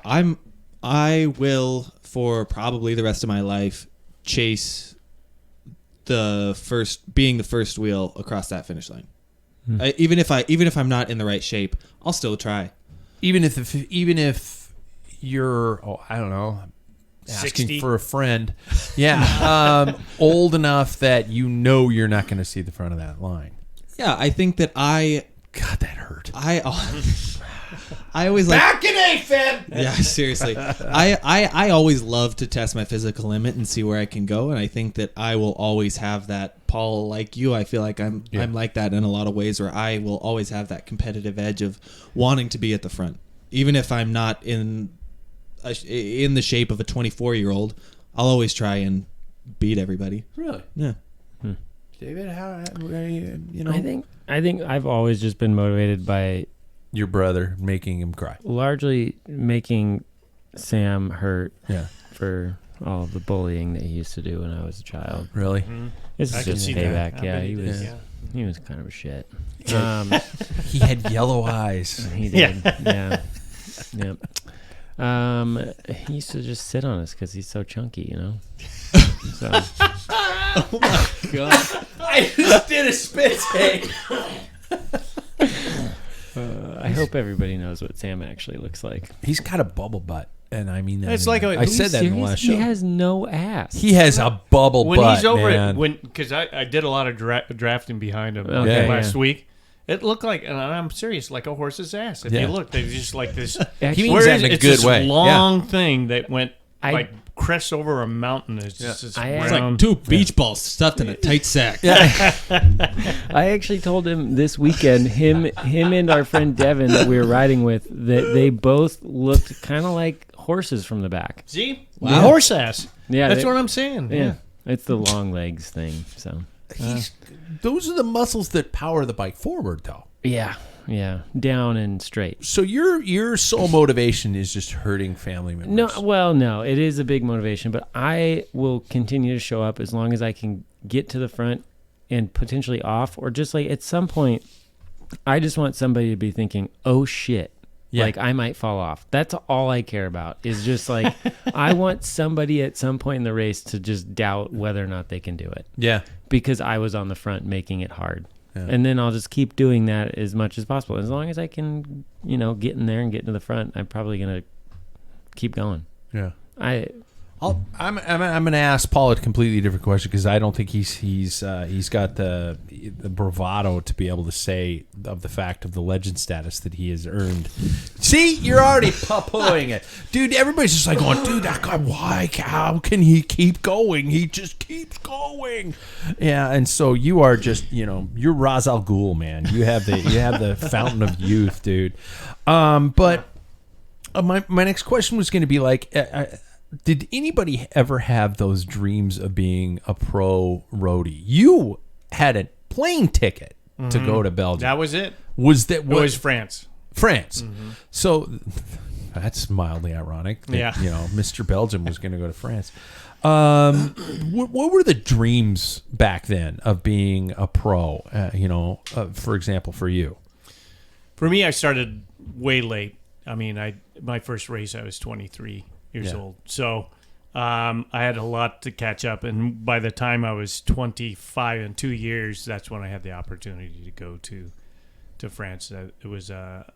I will, for probably the rest of my life, chase being the first wheel across that finish line. Even if I'm not in the right shape, I'll still try. Even if you're, I don't know, asking 60? for a friend, yeah, old enough that you're not going to see the front of that line. Yeah, I think that God, that hurt. I always like Back in AFib. Yeah, seriously. I always love to test my physical limit and see where I can go, and I think that I will always have that. Paul, like you, I feel like I'm like that in a lot of ways, where I will always have that competitive edge of wanting to be at the front, even if I'm not in the shape of a 24-year-old. I'll always try and beat everybody. Really? Yeah. David, how you know? I think I've always just been motivated by Your brother making him cry. largely making Sam hurt Yeah. for all the bullying that he used to do when I was a child. Really? It's I can just see payback. that. I Yeah, bet he he was. did, yeah. He was kind of a shit. He had yellow eyes. He did. Yeah. He used to just sit on us because he's so chunky, you know. So Oh my god. I just did a spit take. I hope everybody knows what Sam actually looks like. He's got a bubble butt, and I mean that. It's like I said that in the last show. He has no ass. He has a bubble When butt, he's over man. it, because I did a lot of drafting behind him Okay, last yeah. week. It looked like, and I'm serious, like a horse's ass. If Yeah. you look, they're just like this. Actually, He means that in a it's good this way. long thing that went I- crests over a mountain. It's just this I- It's round. like two beach balls stuffed in a tight sack. I actually told him this weekend, him and our friend Devin that we were riding with, that they both looked kind of like horses from the back. See, Wow. horse ass. Yeah, That's they- what I'm saying. Yeah, it's the long legs thing. So Those are the muscles that power the bike forward, though. yeah, down and straight. So your sole motivation is just hurting family members. No, it is a big motivation, but I will continue to show up as long as I can get to the front and potentially off, or just like at some point, I just want somebody to be thinking, "Oh shit, Yeah. Like I might fall off. That's all I care about is just like, I want somebody at some point in the race to just doubt whether or not they can do it Yeah. because I was on the front making it hard. Yeah. And then I'll just keep doing that as much as possible. As long as I can, get in there and get into the front, I'm probably going to keep going. Yeah. I'm going to ask Paul a completely different question because I don't think he's got the bravado to be able to say of the fact of the legend status that he has earned. See, you're already poo-pooing it, dude. Everybody's just like going, dude, that guy. Why? How can he keep going? He just keeps going. Yeah, and so you are just, you're Ra's al Ghul, man. You have the fountain of youth, dude. But my next question was going to be like. Did anybody ever have those dreams of being a pro roadie? You had a plane ticket to go to Belgium. That was it. It was France. France. Mm-hmm. So that's mildly ironic. That, Mr. Belgium was going to go to France. What were the dreams back then of being a pro? For example, for you. For me, I started way late. I mean, my first race, I was 23 years old. So I had a lot to catch up. And by the time I was 25 in 2 years, that's when I had the opportunity to go to France. It was a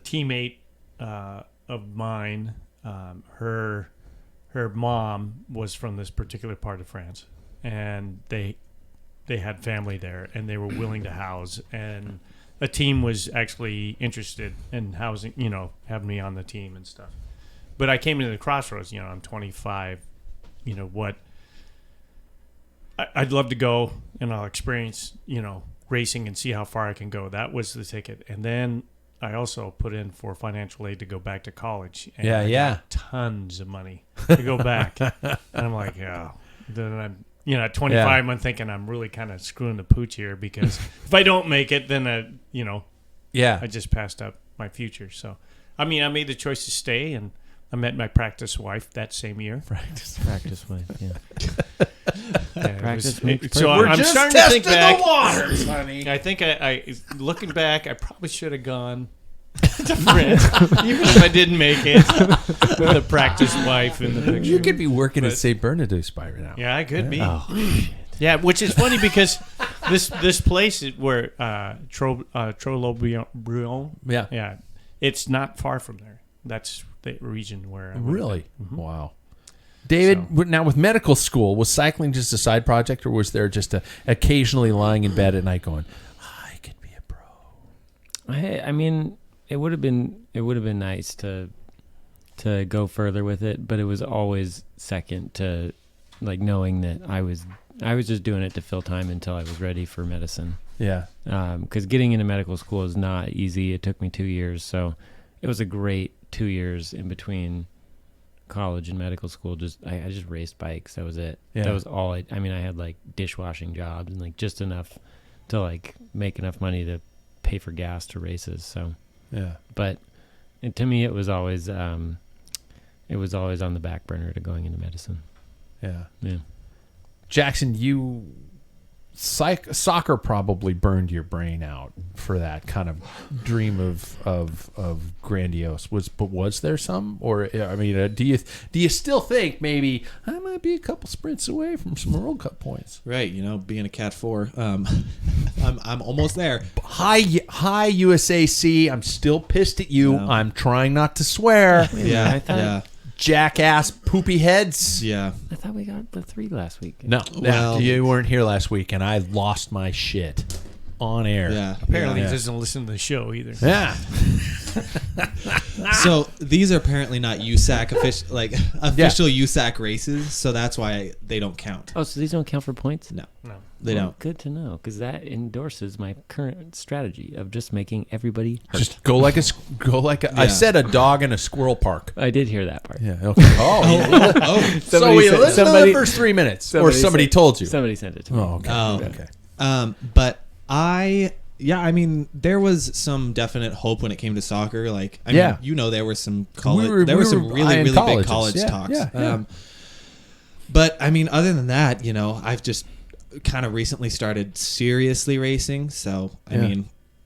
teammate of mine. Her mom was from this particular part of France. And they had family there. And they were willing to house. And a team was actually interested in housing, having me on the team and stuff. But I came into the crossroads, I'm 25, what I'd love to go and I'll experience, racing and see how far I can go. That was the ticket. And then I also put in for financial aid to go back to college. And I got tons of money to go back. And I'm like, yeah. Then I'm, at 25, I'm thinking I'm really kind of screwing the pooch here because if I don't make it, then, I just passed up my future. So, I made the choice to stay and I met my practice wife that same year. Practice wife, yeah. Practice makes so We're I'm just starting to think testing back. the waters, honey. I think I looking back, I probably should have gone to France, even if I didn't make it. With a practice wife in the picture. You could be working at St. Bernardus by now. Yeah, I could be. Oh, Yeah, which is funny because this place where Trolo-Brion, Yeah. it's not far from there. That's the region where I went. Really? Mm-hmm. Wow. David, now with medical school, was cycling just a side project, or was there just occasionally lying in bed at night going, I could be a pro? It would have been nice to go further with it, but it was always second to like knowing that I was just doing it to fill time until I was ready for medicine. Yeah. Because getting into medical school is not easy. It took me 2 years, so it was a great 2 years in between college and medical school. I just raced bikes. That was it. Yeah. That was all. I had like dishwashing jobs and like just enough to like make enough money to pay for gas to races. So Yeah. but to me it was always on the back burner to going into medicine. Yeah. Yeah. Jackson, soccer probably burned your brain out for that kind of dream of grandiose. Was there some, or do you still think maybe I might be a couple sprints away from some World Cup points? Right, being a Cat 4, I'm almost there. Hi USAC. I'm still pissed at you. No. I'm trying not to swear. Yeah, I thought- yeah, Jackass poopy heads. yeah. I thought we got the 3 last week. No, Well- you weren't here last week, and I lost my shit on air. Yeah. Apparently, Yeah. he doesn't listen to the show either. Yeah. So these are apparently not USAC official USAC races, so that's why they don't count. Oh, so these don't count for points? No, No. they Well, don't. Good to know, because that endorses my current strategy of just making everybody hurt. Just go like a. I Yeah. said a dog in a squirrel park. I did hear that part. Yeah. Okay. Oh. Oh, So we said- listened to the first 3 minutes, or somebody said- told you. Somebody sent it to me. Oh. Okay. Oh. Okay. But there was some definite hope when it came to soccer. Yeah. There were some We were really eyeing big colleges. college Yeah, talks. yeah. But other than that, I've just kind of recently started seriously racing. So Yeah.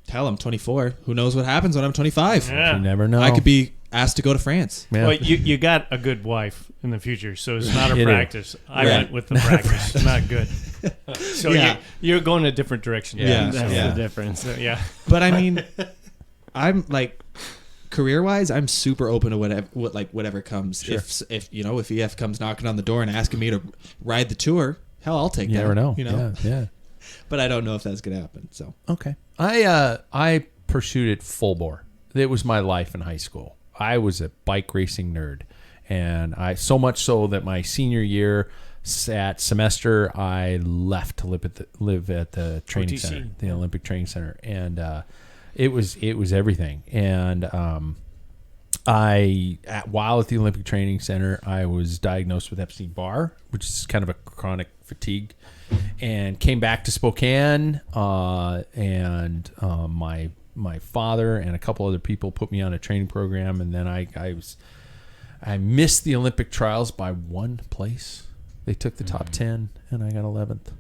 Hell, I'm 24. Who knows what happens when I'm 25? Yeah. You never know. I could be asked to go to France. Yeah. Well, you got a good wife in the future, so it's not a You do. practice. I went with the practice. Not good. So Yeah. you're going a different direction. Yeah. That's Yeah. the difference. So, yeah. But I mean, I'm like, career-wise, I'm super open to whatever comes. Sure. If if EF comes knocking on the door and asking me to ride the tour, hell, I'll take You that. never know. You know. Yeah. But I don't know if that's gonna happen. So Okay. I pursued it full bore. It was my life in high school. I was a bike racing nerd, and I so much so that my senior year semester I left to live at the training OTC. center, the Olympic Training Center, and it was everything. And while at the Olympic Training Center, I was diagnosed with Epstein-Barr, which is kind of a chronic fatigue, and came back to Spokane. And my father and a couple other people put me on a training program, and then I missed the Olympic trials by one place. They took the top 10, and I got 11th.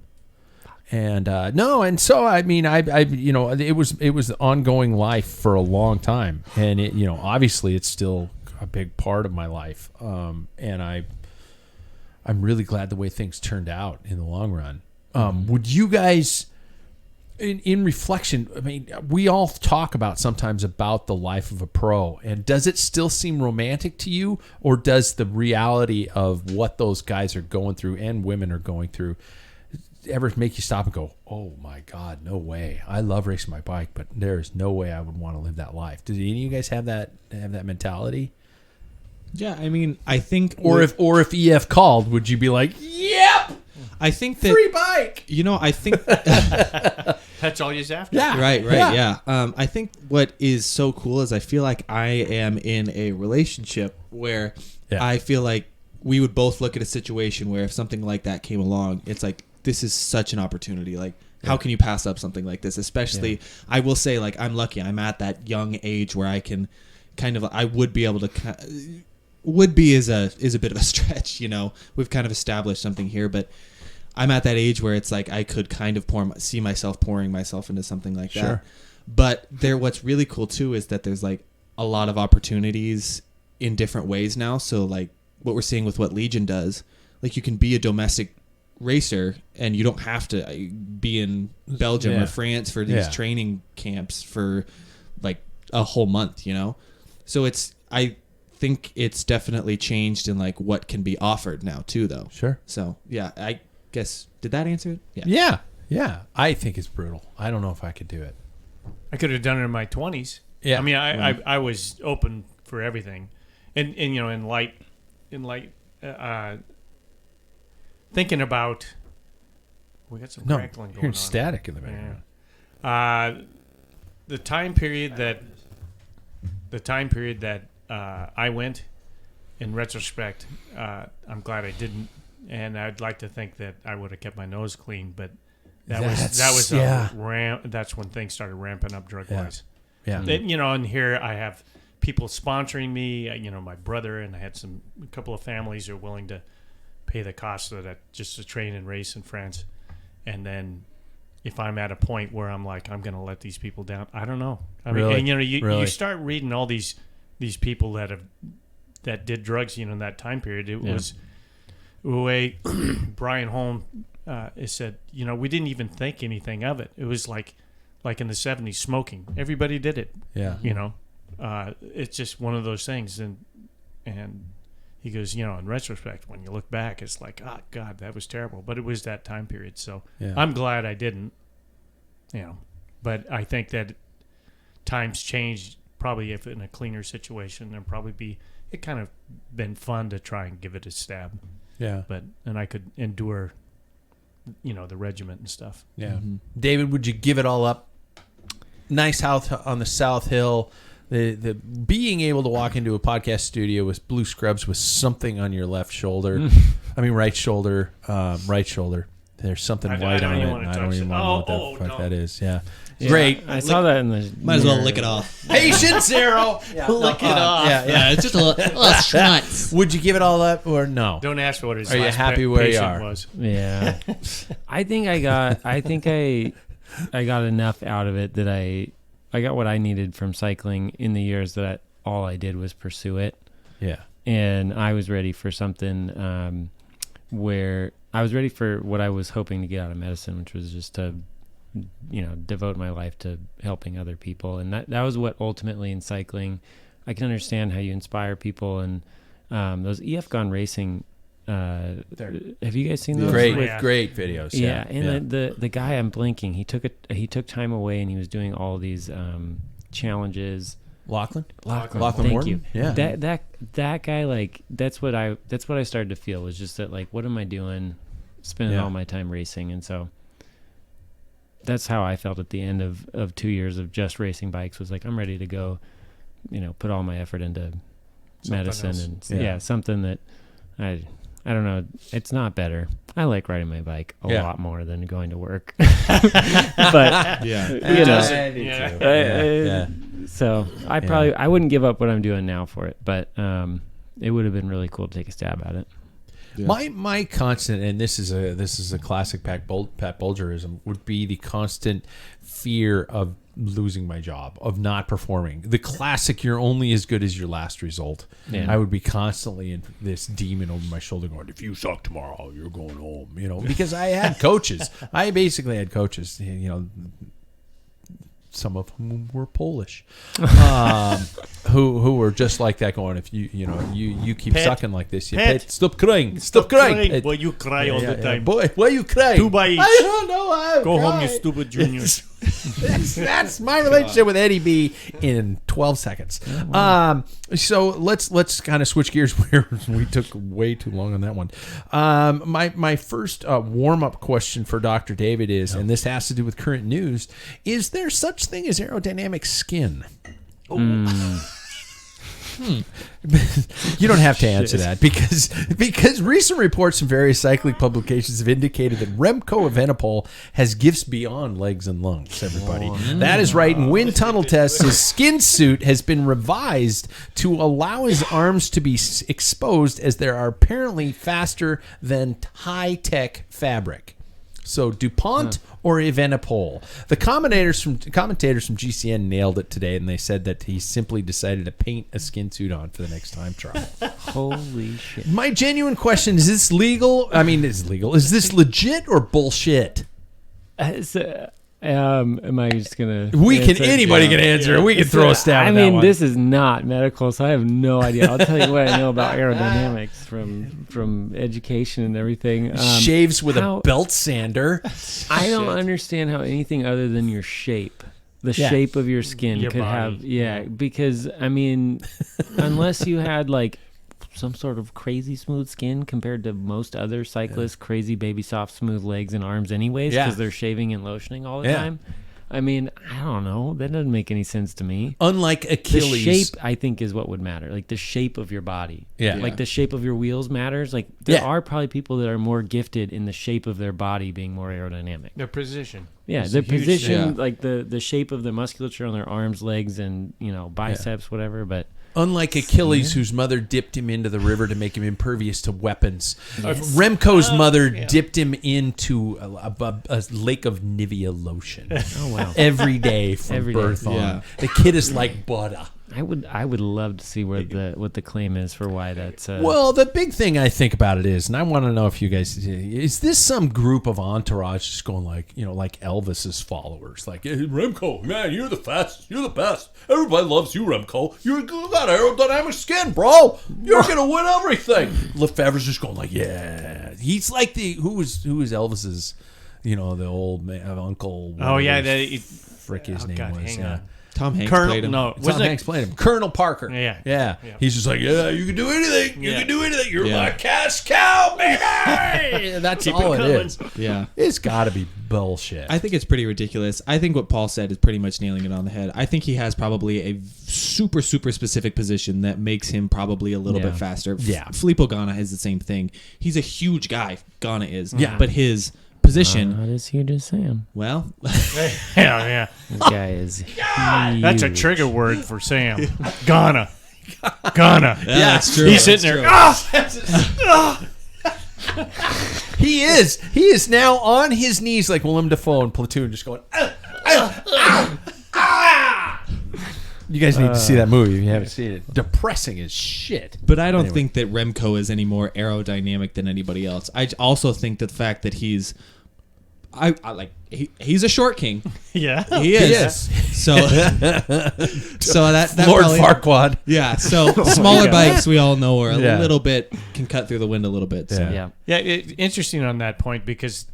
And so I mean, it was ongoing life for a long time, and obviously it's still a big part of my life. And I'm really glad the way things turned out in the long run. Would you guys, in reflection, I mean, we all talk sometimes about the life of a pro, and does it still seem romantic to you, or does the reality of what those guys are going through and women are going through ever make you stop and go, oh my God, no way. I love racing my bike, but there's no way I would want to live that life. Do any of you guys have that mentality? yeah, I mean, I think, Or if EF called, would you be like, yep, I think that free bike? I think That's all you have to. Yeah. right, yeah. I think what is so cool is I feel like I am in a relationship where I feel like we would both look at a situation where if something like that came along, it's like, this is such an opportunity. Like, how can you pass up something like this? Especially, I will say, like, I'm lucky. I'm at that young age where I can kind of, I would be able to, would be is a bit of a stretch, We've kind of established something here, but I'm at that age where it's like I could kind of see myself pouring myself into something like that. But what's really cool too is that there's like a lot of opportunities in different ways now. So like what we're seeing with what Legion does, like you can be a domestic racer and you don't have to be in Belgium or France for these training camps for like a whole month, So I think it's definitely changed in like what can be offered now too, though. Sure. So yeah, I guess, did that answer it? Yeah. I think it's brutal. I don't know if I could do it. I could have done it in my 20s. Yeah. I mean, I was open for everything, and in light, thinking about, we got some crackling going you're on. static in the background. Yeah. The time period that I went, in retrospect, I'm glad I didn't, and I'd like to think that I would have kept my nose clean, but that was a ramp. That's when things started ramping up drug wise. Yeah. And, and here I have people sponsoring me. My brother, and I had a couple of families who are willing to pay the cost of that just to train and race in France. And then if I'm at a point where I'm like, I'm going to let these people down, I don't know. I mean, and you start reading all these people that did drugs, in that time period. It was the way Brian Holm said, we didn't even think anything of it. It was like in the 70s, smoking. Everybody did it. Yeah. It's just one of those things. And he goes, in retrospect, when you look back, it's like, oh, God, that was terrible. But it was that time period. So I'm glad I didn't, But I think that times changed. Probably if in a cleaner situation, there'd probably be, it kind of been fun to try and give it a stab. Yeah. And I could endure, the regiment and stuff. Yeah. Mm-hmm. David, would you give it all up? Nice house on the South Hill. The being able to walk into a podcast studio with blue scrubs with something on your left shoulder. I mean, right shoulder. Right shoulder. There's something white on it. And I don't even want to know what the fuck that is. Yeah. Great. I saw that in the. Might as well lick it off. Patience, Aero. Lick it off. Yeah. It's just a little schmutz. Would you give it all up or no? Don't ask what his Are you last happy where you patient are? was. Yeah. I think I got enough out of it that what I needed from cycling in the years that all I did was pursue it. Yeah. And I was ready for something where I was ready for what I was hoping to get out of medicine, which was just to, devote my life to helping other people. And that was what ultimately in cycling, I can understand how you inspire people. And those EF Gone Racing, have you guys seen those? Great videos. Yeah. And the guy, I'm blinking, he took time away and he was doing all these challenges. Lachlan Thank Morton? you. Yeah. That guy, like, that's what I started to feel, was just that, like, what am I doing spending all my time racing? And so that's how I felt at the end of 2 years of just racing bikes, was like, I'm ready to go, put all my effort into medicine else. And something that I don't know. It's not better. I like riding my bike a lot more than going to work. But so I wouldn't give up what I'm doing now for it, but it would have been really cool to take a stab at it. Yeah. My constant, and this is a classic Pat Bulgerism, would be the constant fear of losing my job, of not performing. The classic, you're only as good as your last result. Yeah. I would be constantly in this demon over my shoulder going, if you suck tomorrow, you're going home, because I had coaches. I basically had coaches, some of whom were Polish, who were just like that, going, if you keep sucking like this, stop crying. Why you cry all the time? Boy, why you cry? 2 by each. I don't know. Go home, you stupid junior. That's my relationship with Eddie B in 12 seconds. So let's kind of switch gears. Where we took way too long on that one. My first warm-up question for Dr. David is, and this has to do with current news, is there such thing as aerodynamic skin? You don't have to answer that because recent reports from various cycling publications have indicated that Remco Evenepoel has gifts beyond legs and lungs. Everybody, that is right. In wind tunnel tests, his skin suit has been revised to allow his arms to be exposed, as they are apparently faster than high-tech fabric. So DuPont or Evenepoel. The commentators from GCN nailed it today, and they said that he simply decided to paint a skin suit on for the next time trial. Holy shit. My genuine question, is this legal? I mean, is this legit or bullshit? Am I just gonna? Anybody can answer. We can throw a stab. I mean, this is not medical, so I have no idea. I'll tell you what I know about aerodynamics from education and everything. Shaves with a belt sander. I don't understand how anything other than your shape, the shape of your skin, your could body. have. Because I mean, unless you had like some sort of crazy smooth skin compared to most other cyclists, crazy baby soft smooth legs and arms anyways, because they're shaving and lotioning all the time. I mean, I don't know. That doesn't make any sense to me. Unlike Achilles. The shape, I think, is what would matter. Like the shape of your body. Yeah. Like the shape of your wheels matters. Like there are probably people that are more gifted in the shape of their body being more aerodynamic. Their position. Yeah, their position, like the shape of the musculature on their arms, legs, and biceps, whatever. But unlike Achilles, whose mother dipped him into the river to make him impervious to weapons, Remco's mother dipped him into a lake of Nivea lotion. Oh wow! Every day from birth on. Yeah. The kid is like butter. I would love to see what the claim is for why that's. Well, the big thing I think about it is, and I want to know if you guys, is this some group of entourage just going like Elvis's followers, like, hey, Remco, man, you're the fastest, you're the best, everybody loves you, Remco, you got aerodynamic skin, bro, you're gonna win everything. Lefebvre's just going like, yeah, he's like who is Elvis's, the old man, uncle. Oh yeah, frick his name was. Yeah. Tom Hanks played him. Tom Hanks played him. Colonel Parker. Yeah. He's just like, yeah, you can do anything. You can do anything. You're my cash cow, baby. That's all it is. Yeah. It's got to be bullshit. I think it's pretty ridiculous. I think what Paul said is pretty much nailing it on the head. I think he has probably a super, super specific position that makes him probably a little bit faster. Yeah. Filippo Ganna is the same thing. He's a huge guy. Ganna is. Yeah. But his position. Not as huge as Sam. Well. Yeah. This guy is huge. That's a trigger word for Sam. Ghana. Yeah, that's true. He's sitting there. He is now on his knees like Willem Dafoe in Platoon, just going, You guys need to see that movie if you haven't seen it. Depressing as shit. But I don't think that Remco is any more aerodynamic than anybody else. I also think that the fact that he's a short king. Yeah, he is. So that Lord probably, Farquaad. Yeah. So smaller bikes we all know are a little bit can cut through the wind a little bit. So. Yeah. Interesting on that point because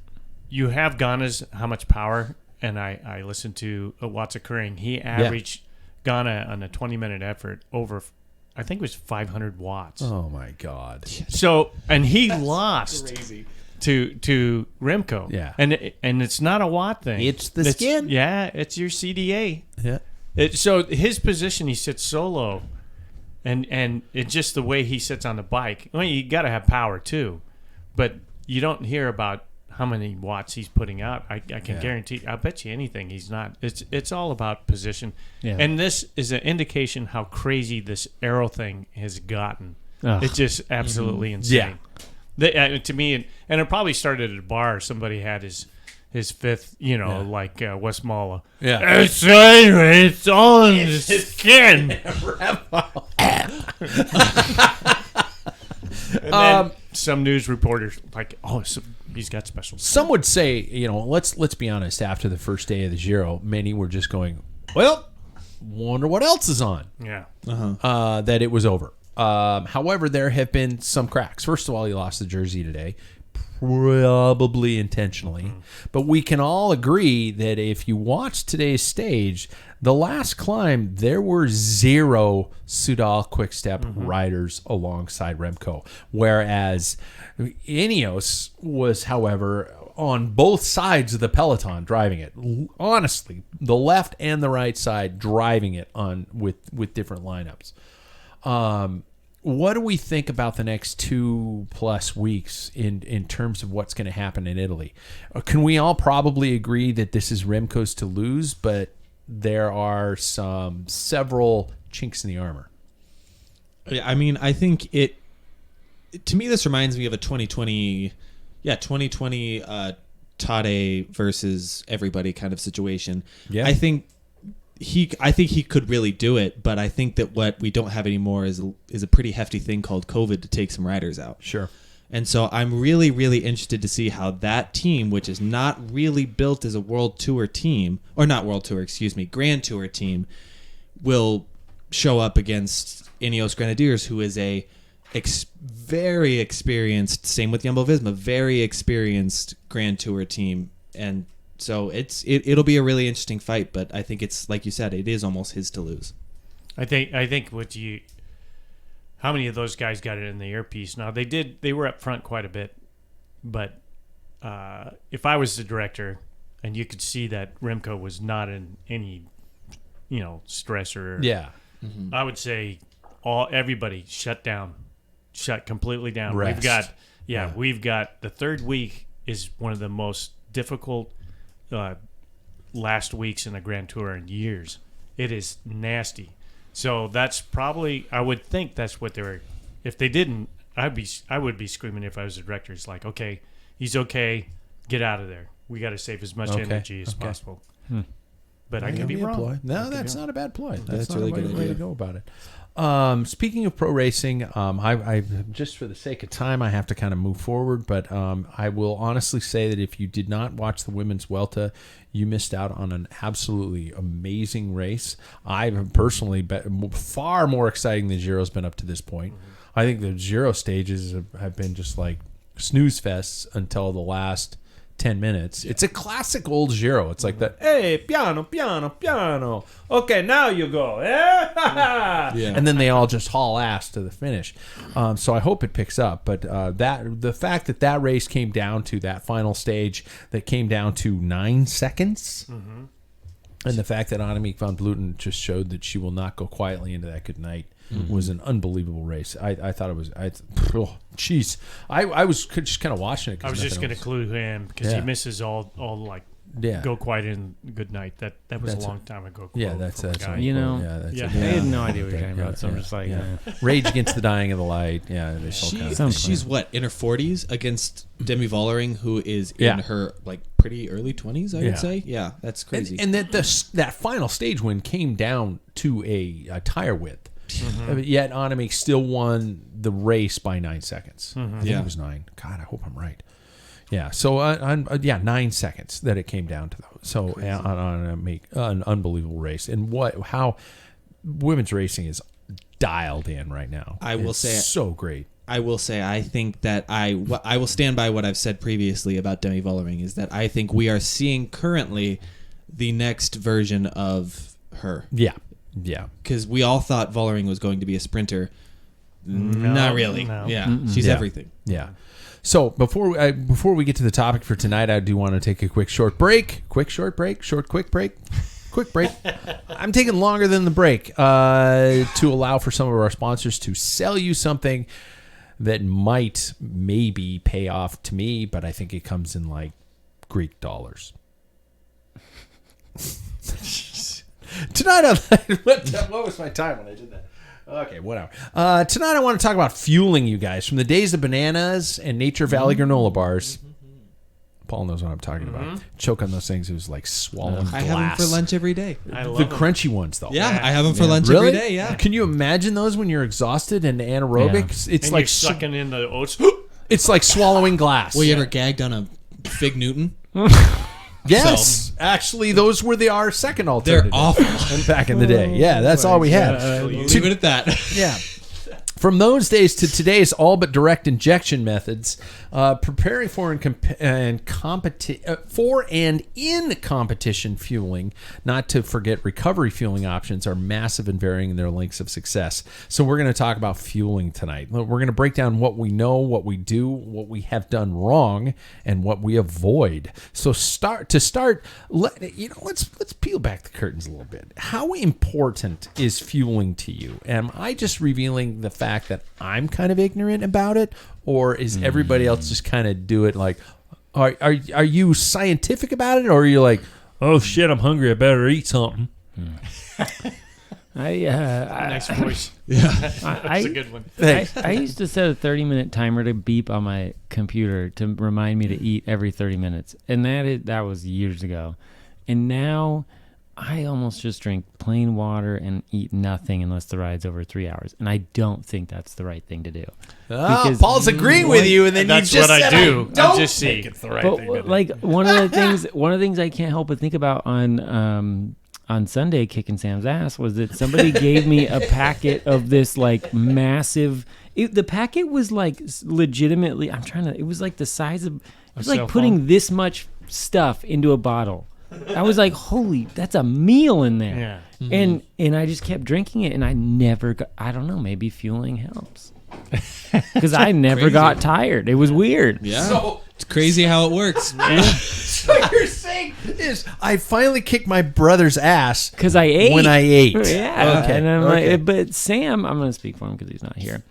you have Ghana's how much power, and I listened to Watts Occurring. He averaged Ghana on a 20-minute effort over, I think it was 500 watts. Oh my God. So and he lost. Crazy. To Remco. Yeah. And it's not a watt thing. It's the skin. Yeah, it's your CDA. Yeah. So his position, he sits so low, and it's just the way he sits on the bike. Well, you got to have power too, but you don't hear about how many watts he's putting out. I can guarantee. I bet you anything he's not. It's all about position. Yeah. And this is an indication how crazy this Aero thing has gotten. Ugh. It's just absolutely insane. Yeah. To me, and it probably started at a bar. Somebody had his fifth, like Westmala. Yeah. It's on the skin. And then some news reporters like, he's got special. Some would say, let's be honest. After the first day of the Giro, many were just going, well, wonder what else is on. Yeah. That it was over. However, there have been some cracks. First of all, he lost the jersey today, probably intentionally. But we can all agree that if you watch today's stage, the last climb, there were 0 Soudal Quick-Step riders alongside Remco. Whereas Ineos was, however, on both sides of the peloton driving it. Honestly, the left and the right side driving it on with different lineups. What do we think about the next 2+ weeks in terms of what's going to happen in Italy? Can we all probably agree that this is Remco's to lose, but there are several chinks in the armor? I mean, I think to me, this reminds me of a 2020 Tade versus everybody kind of situation. Yeah. I think he could really do it, but I think that what we don't have anymore is a pretty hefty thing called COVID to take some riders out. Sure. And so I'm really, really interested to see how that team, which is not really built as a World Tour team, or not World Tour, Grand Tour team, will show up against Ineos Grenadiers, who is a very experienced, same with Jumbo-Visma, very experienced Grand Tour team. And so it'll be a really interesting fight, but I think it's, like you said, it is almost his to lose. I think how many of those guys got it in the earpiece? Now they were up front quite a bit, but if I was the director and you could see that Remco was not in any stress or I would say everybody shut completely down. Rest. We've got the third week is one of the most difficult last weeks in the Grand Tour in years. It is nasty. So that's probably, I would think that's what they were. If they didn't, I would be screaming if I was the director. It's like, okay, he's okay, get out of there. We got to save as much energy as possible. But I could be wrong. No, that's not a bad ploy. That's a really good way to go about it. Speaking of pro racing, I just for the sake of time, I have to kind of move forward, but I will honestly say that if you did not watch the women's Vuelta, you missed out on an absolutely amazing race. I've personally far more exciting than Giro's been up to this point. I think the Giro stages have been just like snooze fests until the last 10 minutes. It's a classic old Giro. It's like that, hey, piano, piano, piano. Okay, now you go. And then they all just haul ass to the finish. So I hope it picks up. But the fact that race came down to that final stage that came down to 9 seconds, and the fact that Annemiek van Vleuten just showed that she will not go quietly into that good night was an unbelievable race. I thought it was. I was just kind of watching it. I was just going to clue him because he misses all like go quiet and good night. That was That's a long time ago. Yeah, that's a that's guy. You know, Yeah. I had no idea what you're talking about, so I'm just like, Rage Against the Dying of the Light. Yeah, there's all kinds of She's what, in her 40s against Demi Vollering, who is Yeah. in her like pretty early 20s, I Yeah. would say. Yeah, that's crazy. And that final stage win came down to a tire width. Yet Anami still won the race by 9 seconds. I think it was 9. God, I hope I'm right. Yeah. So 9 seconds that it came down to. So on an unbelievable race, and how women's racing is dialed in right now. I will say so great. I will say I think that I will stand by what I've said previously about Demi Vollering, is that I think we are seeing currently the next version of her. Yeah. Because we all thought Vollering was going to be a sprinter. Not really. No. Yeah, she's everything. Yeah. So before we get to the topic for tonight, I do want to take a quick break. I'm taking longer than the break to allow for some of our sponsors to sell you something that might maybe pay off to me, but I think it comes in like Greek dollars. Tonight, what was my time when I did that? Okay, whatever. Tonight I want to talk about fueling, you guys. From the days of bananas and Nature Valley granola bars. Paul knows what I'm talking about. Choke on those things. It was like swallowing glass. I have them for lunch every day. I love The them. crunchy ones, though. Yeah, I have them for lunch Really? every day. Yeah. Can you imagine those when you're exhausted and anaerobic? And It's you're like sucking in the oats. it's like swallowing glass. Well, you ever gagged on a Fig Newton? Yes, actually, those were our second They're alternative. awful. Back in the day. Yeah, that's all we had. Leave it at that. Yeah. From those days to today's all but direct injection methods, preparing for and in competition fueling, not to forget recovery fueling options, are massive and varying in their lengths of success. So we're going to talk about fueling tonight. We're going to break down what we know, what we do, what we have done wrong, and what we avoid. So let's peel back the curtains a little bit. How important is fueling to you? Am I just revealing the fact that I'm kind of ignorant about it, or is everybody else just kind of do it like, are you scientific about it, or are you like, oh shit, I'm hungry, I better eat something? Nice voice. Yeah. That's a good one. I used to set a 30-minute timer to beep on my computer to remind me to eat every 30 minutes, and that was years ago. And now I almost just drink plain water and eat nothing unless the ride's over 3 hours, and I don't think that's the right thing to do. Oh, Paul's agreeing with you, and then That's you just what I said, do. don't I'm just saying it's the right thing to But do. like one of the things I can't help but think about on Sunday kicking Sam's ass was that somebody gave me a packet of this like massive. The packet was like legitimately. It was like the size of. It was like putting this much stuff into a bottle. I was like, holy, that's a meal in there. Yeah. And I just kept drinking it, and I never got, I don't know, maybe fueling helps. Because I never got tired. It was weird. Yeah. So- it's crazy how it works. So you're saying is I finally kicked my brother's ass Because I ate. when I ate. Yeah. Okay. And I'm okay. like, but Sam, I'm going to speak for him because he's not here,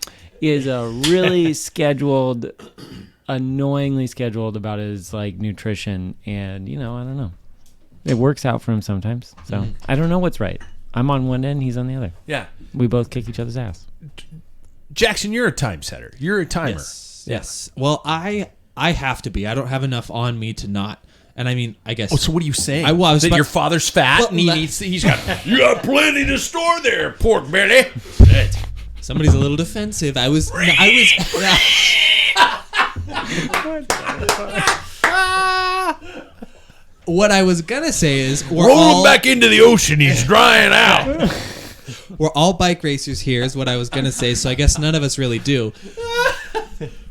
is a really scheduled, annoyingly scheduled about his like nutrition. And, I don't know. It works out for him sometimes. So I don't know what's right. I'm on one end, he's on the other. Yeah. We both kick each other's ass. Jackson, you're a time setter. You're a timer. Yes. Well, I have to be. I don't have enough on me to not. And I mean, I guess. Oh, so what are you saying? I was, that but- your father's fat Well, and he that- needs to, he's got you got plenty to store there, pork belly. Somebody's a little defensive. I was. What I was gonna say is Roll him back into the ocean. He's drying out. we're all bike racers here is what I was gonna say. So I guess none of us really do.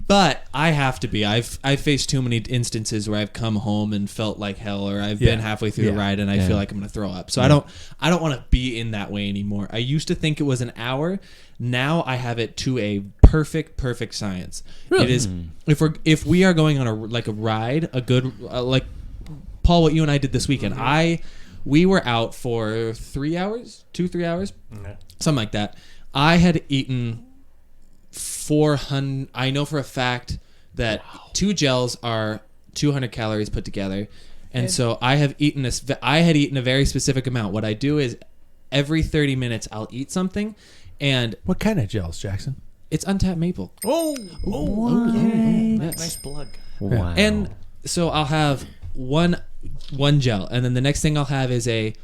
But I have to be. I've faced too many instances where I've come home and felt like hell, or I've been halfway through the ride and I feel like I'm gonna throw up. So I don't want to be in that way anymore. I used to think it was an hour. Now I have it to a perfect science. Really? It is if we are going on a ride, a good like Paul, what you and I did this weekend. We were out for 3 hours, 2-3 hours, something like that. I had eaten 400. I know for a fact that 2 gels are 200 calories put together, And so I had eaten a very specific amount. What I do is every 30 minutes I'll eat something, and What kind of gels, Jackson? it's untapped maple. Nice plug. Wow. And so I'll have one gel, and then the next thing I'll have is a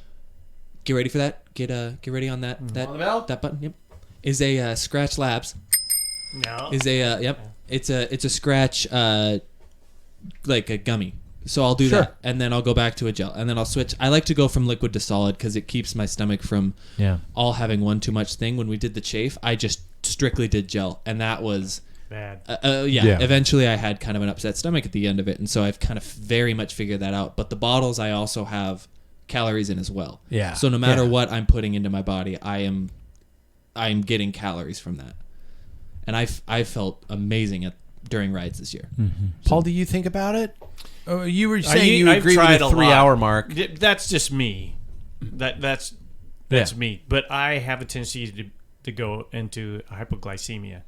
get ready for that. Get ready on that On the bell? that button. Yep. Is a Scratch Labs. No. Is a yep. It's a Scratch like a gummy. So I'll do that, and then I'll go back to a gel, and then I'll switch. I like to go from liquid to solid because it keeps my stomach from all having one too much thing. When we did the chafe, I just strictly did gel, and that was bad. yeah. Eventually, I had kind of an upset stomach at the end of it, and so I've kind of very much figured that out. But the bottles, I also have calories in as well. Yeah. So no matter what I'm putting into my body, I am getting calories from that, and I felt amazing during rides this year. Mm-hmm. Paul, do you think about it? Oh, you were saying you agree with the 3 hour mark. That's just me. That's me. But I have a tendency to go into hypoglycemia.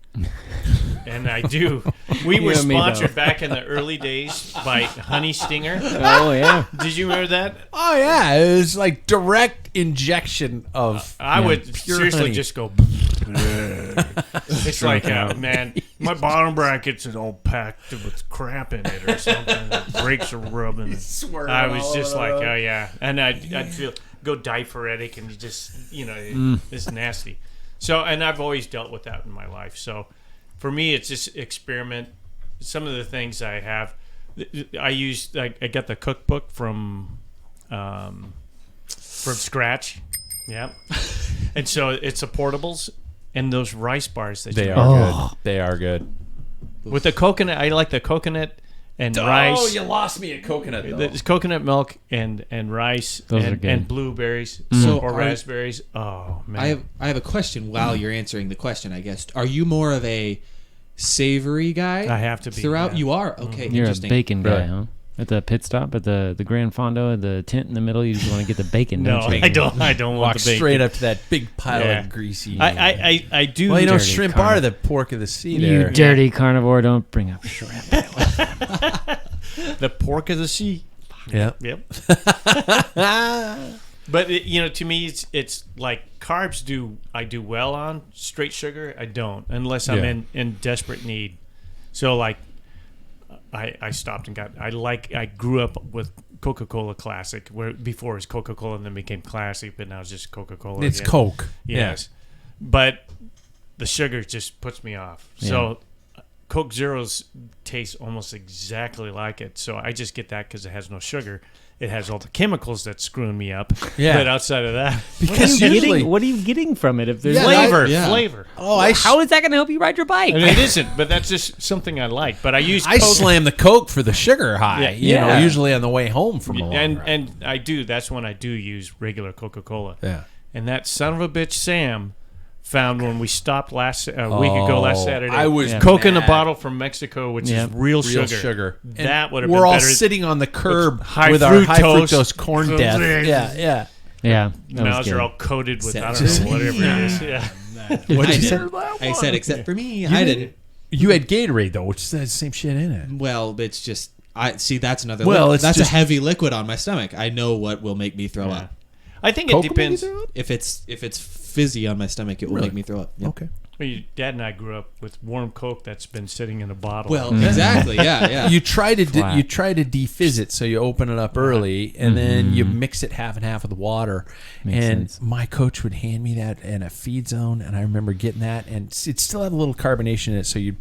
And I do. We were sponsored back in the early days by Honey Stinger. Oh, yeah. Did you remember that? Oh, yeah. It was like direct injection of I would pure seriously honey. just go. It's like, man, my bottom brackets is all packed with crap in it or something. The brakes are rubbing. I was just like, oh, yeah. And I'd feel go diaphoretic and just, it's nasty. So, and I've always dealt with that in my life. So, for me, it's just experiment. Some of the things I have, I got the cookbook from scratch. Yeah. And so it's the portables and those rice bars that They are good. They are good. with the coconut. I like the coconut and rice. Oh, you lost me at coconut, though. There's coconut milk and rice Those are and, good. and blueberries or raspberries. Oh man, I have a question while you're answering the question. I guess are you more of a savory guy? I have to be throughout. yeah. You are okay. You're a Interesting. bacon guy, Right. huh? At the pit stop, at the Grand Fondo, the tent in the middle, you just want to get the bacon, No, don't you? I don't. I don't want Walk the bacon. straight up to that big pile Yeah. of greasy. I do. well, dirty shrimp carne. are the pork of the sea. You There. dirty carnivore, don't bring up shrimp. the pork of the sea. Yeah. Yep. But to me, it's like carbs. I do well on straight sugar. I don't unless I'm Yeah. in desperate need. So like, I stopped and I grew up with Coca-Cola Classic, where before it was Coca-Cola and then became Classic, but now it's just Coca-Cola. It's again. Coke. Yes, but the sugar just puts me off. So Coke Zeros taste almost exactly like it. So I just get that because it has no sugar. It has all the chemicals that's screwing me up. Yeah. But outside of that, Because usually, What are you getting from it? If there's Yeah, flavor. how is that going to help you ride your bike? And it isn't, but that's just something I like. But I use I Coke. slam the Coke for the sugar high. Yeah. Usually on the way home from a long ride. And I do. That's when I do use regular Coca-Cola. Yeah. And that son of a bitch Sam found when we stopped last week ago last Saturday. I was Coke in a mad. bottle from Mexico, which is real sugar. That would have been We're all better. sitting on the curb high with our high fructose. fructose corn death. Yeah. Yeah. that was Mouths good. are all coated with I don't Just- know whatever it is. Yeah. What'd you say? I said except for me. I didn't. You had Gatorade though, which has the same shit in it. Well, it's just that's another. Well, it's that's just- a heavy liquid on my stomach. I know what will make me throw up. I think Coke it will make you depends. throw up? If it's fizzy on my stomach, it will Really? make me throw up. Yep. Okay. Well, your dad and I grew up with warm Coke that's been sitting in a bottle. Well, exactly. Yeah. You try to Flat. you try to defizz it, so you open it up early, and then you mix it half and half with water. Makes and sense. my coach would hand me that in a feed zone, and I remember getting that, and it still had a little carbonation in it. So you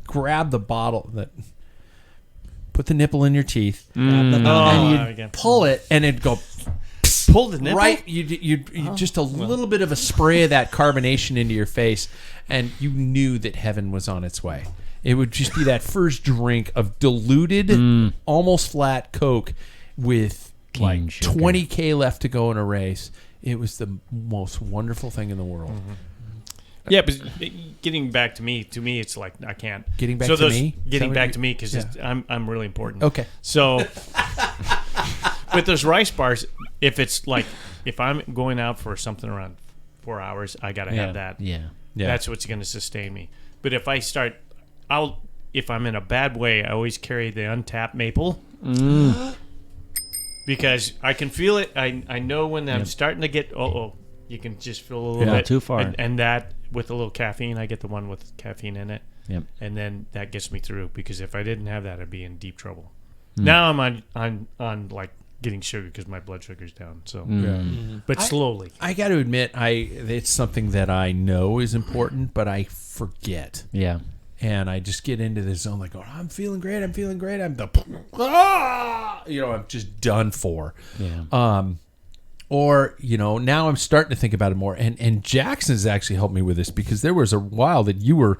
grab the bottle, put the nipple in your teeth, and you again. pull it, and it'd go. Pull the nipple? Right, you just a little bit of a spray of that carbonation into your face, and you knew that heaven was on its way. It would just be that first drink of diluted, almost flat Coke with like Cane sugar. 20K left to go in a race. It was the most wonderful thing in the world. Yeah, but getting back to me, it's like I can't. Getting back so to those, me? Is that Getting what back you- to me because Yeah. I'm really important. Okay. So with those rice bars, if I'm going out for something around 4 hours, I gotta have that. Yeah. That's what's going to sustain me. But if I start, if I'm in a bad way, I always carry the untapped maple. because I can feel it. I know when I'm starting to get. You can just feel a little bit too far. And that with a little caffeine, I get the one with caffeine in it. Yep. And then that gets me through, because if I didn't have that, I'd be in deep trouble. Now I'm on like getting sugar because my blood sugar's down. So, but slowly. I got to admit, it's something that I know is important, but I forget. Yeah. And I just get into this zone like, I'm feeling great. I'm just done for. Yeah. Or, now I'm starting to think about it more. And Jackson's actually helped me with this, because there was a while that you were,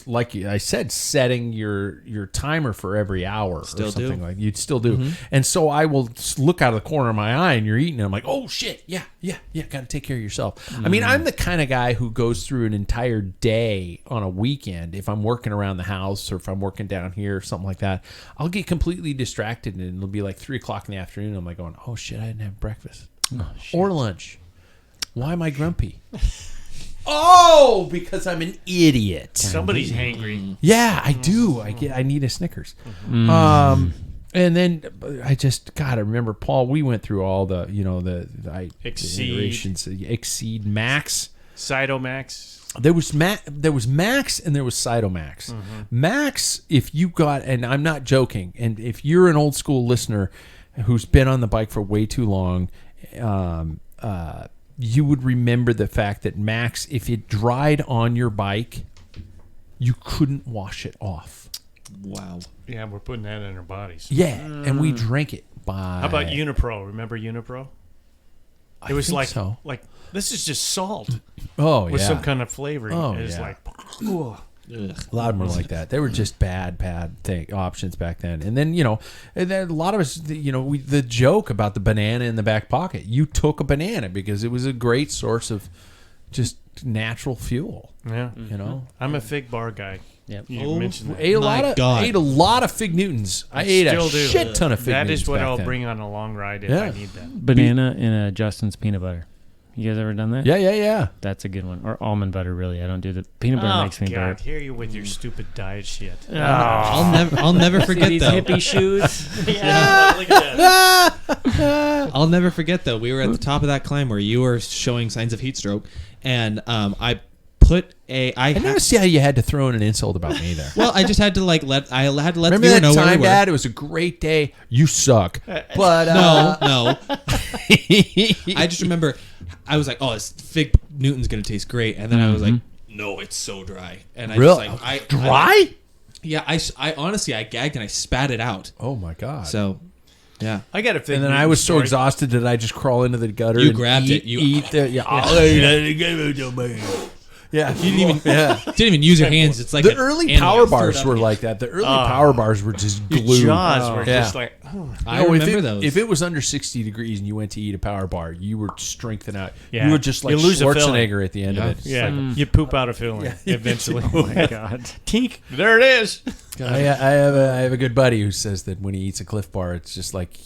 like I said, setting your timer for every hour Still or something do. like you'd still do. And so I will look out of the corner of my eye and you're eating and I'm like, oh shit. Yeah. Got to take care of yourself. I mean, I'm the kind of guy who goes through an entire day on a weekend. If I'm working around the house or if I'm working down here or something like that, I'll get completely distracted and it'll be like 3:00 in the afternoon. I'm like going, oh shit, I didn't have breakfast or lunch. Why am I grumpy? Oh, because I'm an idiot. Somebody's hangry. Yeah, I do. I need a Snickers. And then I just gotta remember, Paul. We went through all the the iterations. Exceed, Max, Cytomax. There was Max and there was Cytomax. Max, if you got, and I'm not joking, and if you're an old school listener who's been on the bike for way too long, you would remember the fact that Max, if it dried on your bike, you couldn't wash it off. Wow. Yeah, we're putting that in our bodies. Yeah, and we drank it by... How about Unipro? Remember Unipro? It was like this is just salt. Oh, yeah. With some kind of flavoring. Oh, It's yeah. like... Ugh. A lot of them were like that. They were just bad options back then. And then, and then a lot of us, the joke about the banana in the back pocket. You took a banana because it was a great source of just natural fuel. Yeah. I'm a fig bar guy. Yep. You mentioned that. Ate a lot of Fig Newtons. I ate a shit ton of Fig Newtons. That is what back I'll then. bring on a long ride if I need that. Banana and Justin's peanut butter. You guys ever done that? Yeah. That's a good one. Or almond butter, really. I don't do the peanut butter. Makes me burp. Here you with your stupid diet shit. I'll never forget these though. hippie shoes. Yeah, look at that. I'll never forget though. We were at the top of that climb where you were showing signs of heat stroke, and I put a. I never see how you had to throw in an insult about me there. Well, I just had to let Remember the viewer that know where we time, were. Dad? It was a great day. You suck. But No. I just remember I was like, oh, this Fig Newton's gonna taste great, and then I was like, no, it's so dry. And I Really? just like dry? I honestly I gagged and I spat it out. Oh my god. So yeah. I got a Fig And then Newton I was so story. exhausted that I just crawl into the gutter. You and grabbed eat, it. You eat the yeah. You didn't even Yeah. didn't even use your hands. It's like The an early animal. power You threw it bars up were again. like that. The early power bars were just Your glued. jaws were Yeah. just like... Oh. I remember if those. If it was under 60 degrees and you went to eat a power bar, you were strengthened out. Yeah. You were just like You lose a feeling. Schwarzenegger at the end of it. It's Yeah, like, you poop out a feeling eventually. Oh my god. Tink, there it is. I have a good buddy who says that when he eats a Cliff Bar, it's just like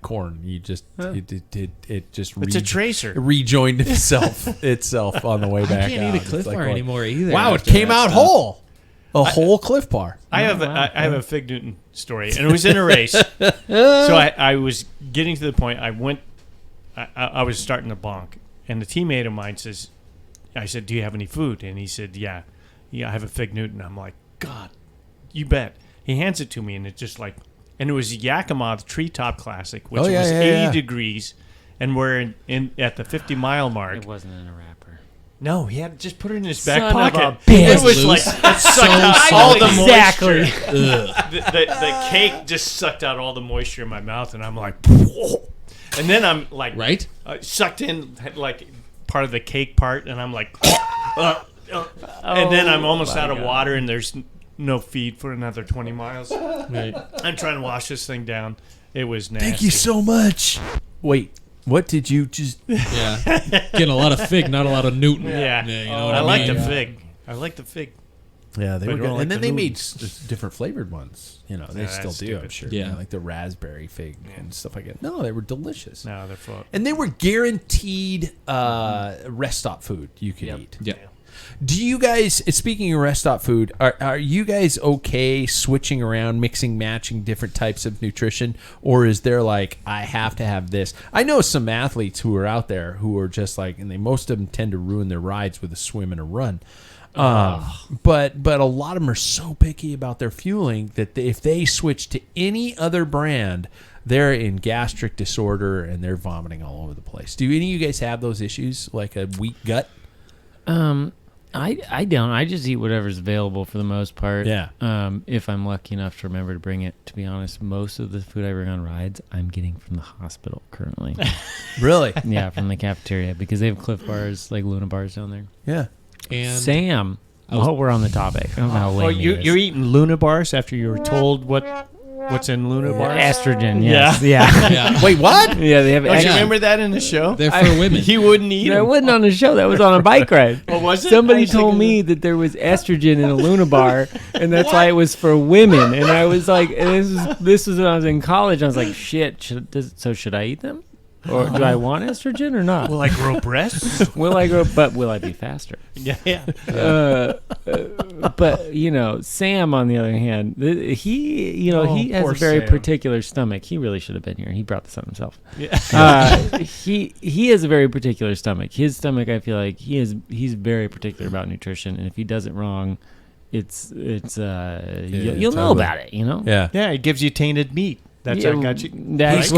corn. You just it just It's a tracer. rejoined itself on the way back. I can't eat a out. Cliff It's like Bar going, anymore either. Wow, it after came that out stuff. whole. Whole Cliff Bar. I have a Fig Newton story, and it was in a race. So I was getting to the point. I was starting to bonk, and a teammate of mine says, "I said, do you have any food?" And he said, "Yeah, I have a Fig Newton." I'm like, "God, you bet." He hands it to me, and it's just like, and it was Yakima Treetop Classic, which was 80 degrees, and we're in at the 50-mile mark. It wasn't in a wrapper. No, he had just put it in his Son back of pocket. a bitch. It was like it sucked out all the Exactly. moisture. The cake just sucked out all the moisture in my mouth, and I'm like, whoa. And then I'm like, Right? Sucked in like part of the cake part, and I'm like, and then I'm almost out of water, and there's no feed for another 20 miles. Right. I'm trying to wash this thing down. It was nasty. Thank you so much. Wait, what did you just? Yeah. Getting a lot of Fig, not a lot of Newton. Yeah, you know what I like mean? the fig. I like the fig. Yeah, they But were you good. don't like And then the they made noodles. different flavored ones. They Yeah, still that's do, I'm stupid. sure. Yeah. Like the raspberry fig and stuff like that. No, they were delicious. No, they're full. And they were guaranteed rest stop food you could eat. Yeah. Do you guys, speaking of rest stop food, are you guys okay switching around, mixing, matching different types of nutrition? Or is there like, I have to have this? I know some athletes who are out there who are just like, and most of them tend to ruin their rides with a swim and a run. But a lot of them are so picky about their fueling that if they switch to any other brand, they're in gastric disorder and they're vomiting all over the place. Do any of you guys have those issues, like a weak gut? I don't. I just eat whatever's available for the most part. Yeah. If I'm lucky enough to remember to bring it. To be honest, most of the food I bring on rides, I'm getting from the hospital currently. Really? Yeah, from the cafeteria because they have Cliff Bars, like Luna Bars down there. Yeah. And Sam. Oh, we're on the topic. I don't know how lame Well, it is. you're eating Luna bars after you were told what's in Luna bars? Estrogen, yes. Yeah. yeah, Wait, what? Yeah, they have Don't you Yeah. remember that in the show? they're for women. He wouldn't eat That them. wasn't on the show. That was on a bike ride. Oh, was it? I Somebody was told thinking me that there was estrogen in a Luna bar, and that's why it was for women. And I was like, and this was when I was in college. I was like, shit. Should I eat them, or do I want estrogen or not? Will I grow breasts? Will I grow? But will I be faster? yeah. But Sam, on the other hand, he has poor a very Sam. particular stomach. He really should have been here. He brought this on himself. Yeah. He has a very particular stomach. His stomach, I feel like he's very particular about nutrition, and if he does it wrong, you'll know about it. Yeah. Yeah, it gives you tainted meat. That's Yeah, how it got you. that's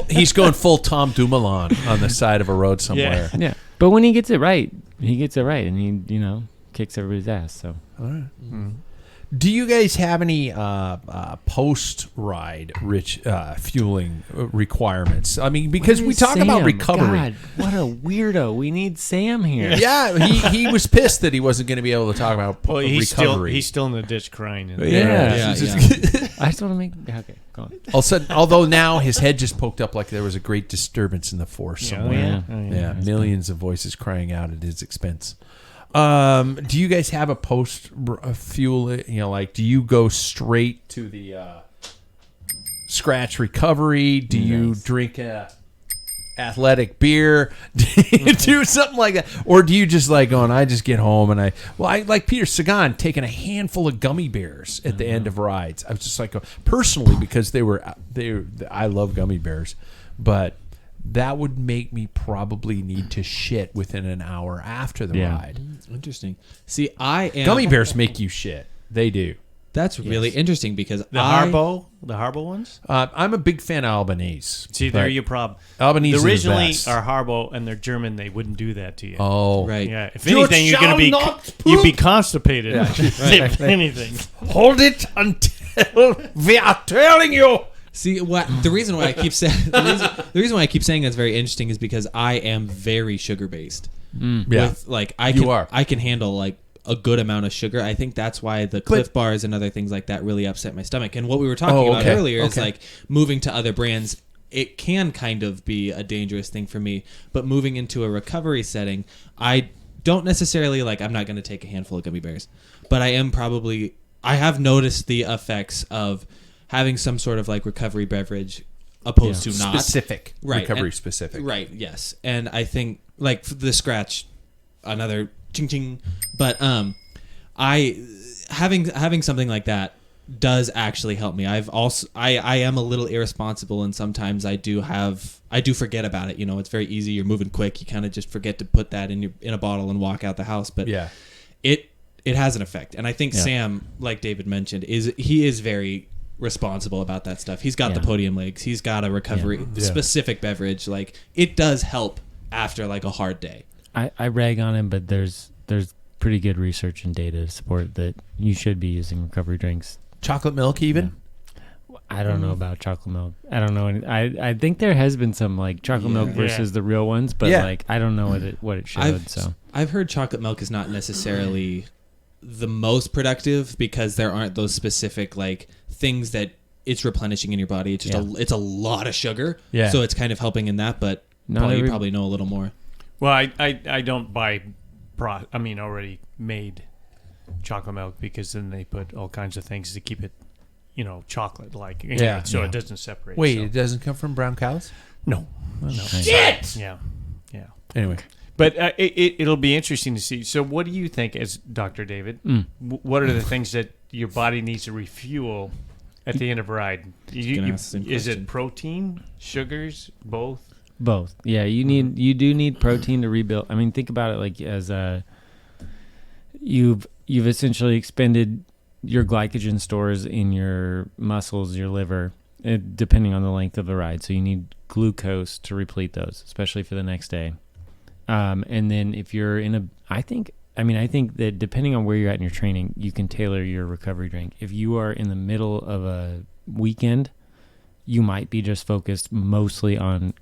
He's going full Tom Dumoulin on the side of a road somewhere. Yeah, but when he gets it right, and he kicks everybody's ass. So Do you guys have any post-ride rich fueling requirements? I mean, because we talk about Sam? recovery. God, what a weirdo! We need Sam here. Yeah, he was pissed that he wasn't going to be able to talk about Well, he's recovery. still in the ditch crying. Yeah. Yeah, I just want to make okay. Go on. All of a sudden, although now his head just poked up like there was a great disturbance in the force somewhere. Yeah, millions of voices crying out at his expense. Do you guys have a post fuel? Do you go straight to the scratch recovery? Do you drink a athletic beer? Do you do something like that, or do you just I just get home and I like Peter Sagan taking a handful of gummy bears at the end of rides. I was just like, personally, because I love gummy bears, but that would make me probably need to shit within an hour after the ride. Interesting. See, Gummy bears make you shit. They do. That's really interesting because The Harbo ones? I'm a big fan of Albanese. See, there you problem. Albanese is the originally best. are Harbo, and they're German. They wouldn't do that to you. Oh, right. Yeah. If You anything, you're shall gonna not you'd be constipated. If anything. Hold it until we are telling you. See, the reason why I keep saying the reason why I keep saying that's very interesting is because I am very sugar based. Yeah. With, I can handle a good amount of sugar. I think that's why the Cliff Bars and other things like that really upset my stomach. And what we were talking about earlier is moving to other brands. It can kind of be a dangerous thing for me, but moving into a recovery setting, I don't necessarily I'm not going to take a handful of gummy bears, but I have noticed the effects of having some sort of recovery beverage opposed to not specific, right? Recovery and, specific, right? Yes, and I think the scratch, another ching ching, but having something like that does actually help me. I am a little irresponsible, and sometimes I do forget about it. It's very easy. You're moving quick. You kind of just forget to put that in a bottle and walk out the house. But it has an effect, and I think Sam, like David mentioned, is very responsible about that stuff. He's got the podium legs. He's got a recovery specific beverage. It does help after a hard day. I rag on him, but there's pretty good research and data to support that you should be using recovery drinks. Chocolate milk, even. I don't know about chocolate milk. I don't know. I think there has been some chocolate milk versus the real ones, but I don't know what it showed. I've heard chocolate milk is not necessarily the most productive because there aren't those specific things that it's replenishing in your body. It's just it's a lot of sugar. Yeah. So it's kind of helping in that, but you probably know a little more. Well, I don't buy already made chocolate milk because then they put all kinds of things to keep it, chocolate so it doesn't separate. Wait, it doesn't come from brown cows? No. Shit! Yeah. Anyway. But it'll be interesting to see. So what do you think, as Dr. David? What are the things that your body needs to refuel at the end of a ride? Is it protein, sugars, both? Both. Yeah, you do need protein to rebuild. I mean, think about it like as you've essentially expended your glycogen stores in your muscles, your liver, depending on the length of the ride. So you need glucose to replete those, especially for the next day. And then if you're I think that depending on where you're at in your training, you can tailor your recovery drink. If you are in the middle of a weekend, you might be just focused mostly on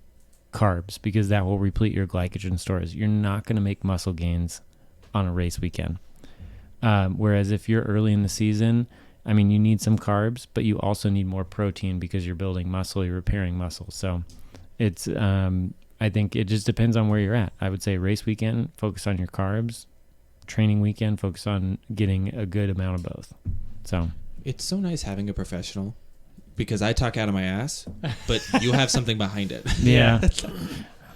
carbs because that will replete your glycogen stores. You're not going to make muscle gains on a race weekend. Whereas if you're early in the season, I mean, you need some carbs, but you also need more protein because you're building muscle, you're repairing muscle. So it's, I think it just depends on where you're at. I would say race weekend, focus on your carbs. Training weekend, focus on getting a good amount of both. So it's so nice having a professional because I talk out of my ass, but you have something behind it. Yeah.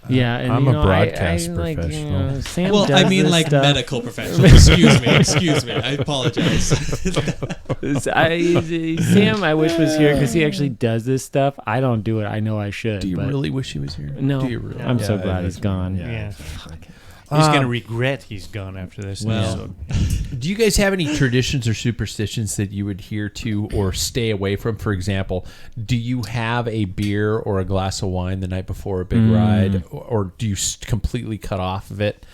Yeah, and I'm a broadcast professional. Sam well, does I mean, this like stuff. medical professional. Excuse me. I apologize. Sam, I wish was here because he actually does this stuff. I don't do it. I know I should. Do you but really wish he was here? No, Do you really? I'm so glad he's gone. Yeah. He's going to regret he's gone after this episode. Do you guys have any traditions or superstitions that you adhere to or stay away from? For example, do you have a beer or a glass of wine the night before a big ride, or do you completely cut off of it?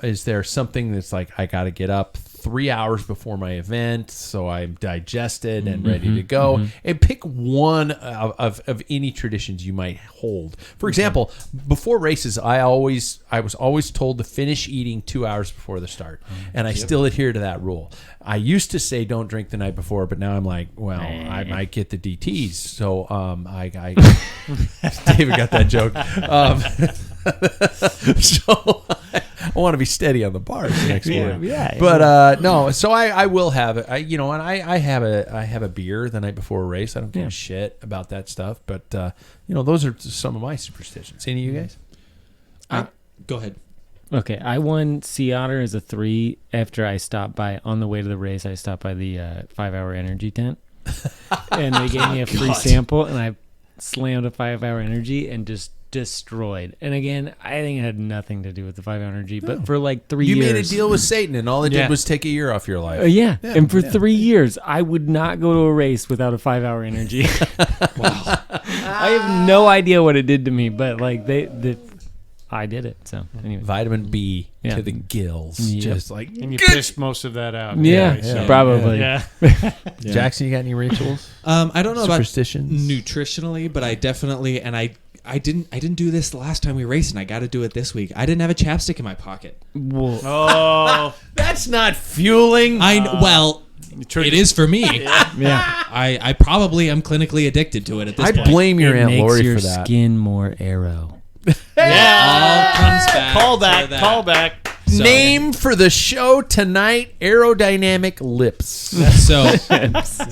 Is there something that's like, I got to get up 3 hours before my event so I'm digested and ready to go? And pick one of any traditions you might hold. For example, before races, I was always told to finish eating 2 hours before the start, and I still adhere to that rule. I used to say don't drink the night before, but now I'm like, well, I might get the DTs. So David got that joke. So I want to be steady on the bars next morning. But no, so I will have it. I have a beer the night before a race. I don't give a shit about that stuff. But those are some of my superstitions. Any of you guys? Go ahead. Okay, I won Sea Otter as a 3 after I stopped by, on the way to the race, I stopped by the 5-hour energy tent. And they gave me a free sample, and I slammed a 5-hour energy and just destroyed. And again, I think it had nothing to do with the 5-hour energy, but for like 3 years. You made a deal with Satan, and all it did was take a year off your life. And for 3 years, I would not go to a race without a 5-hour energy. Wow. I have no idea what it did to me, but like I did it. So anyway. Vitamin B to the gills. Just like, and you pissed most of that out. Probably. Yeah. Jackson, you got any rituals? I don't know about superstitions nutritionally, but I definitely, and I didn't do this the last time we raced, and I got to do it this week. I didn't have a chapstick in my pocket. Oh, that's not fueling. It is for me. I probably am clinically addicted to it at this point. I blame your Aunt Lori for that. Makes your skin more Aero. All comes back. Call back. So, Name for the show tonight: aerodynamic lips. So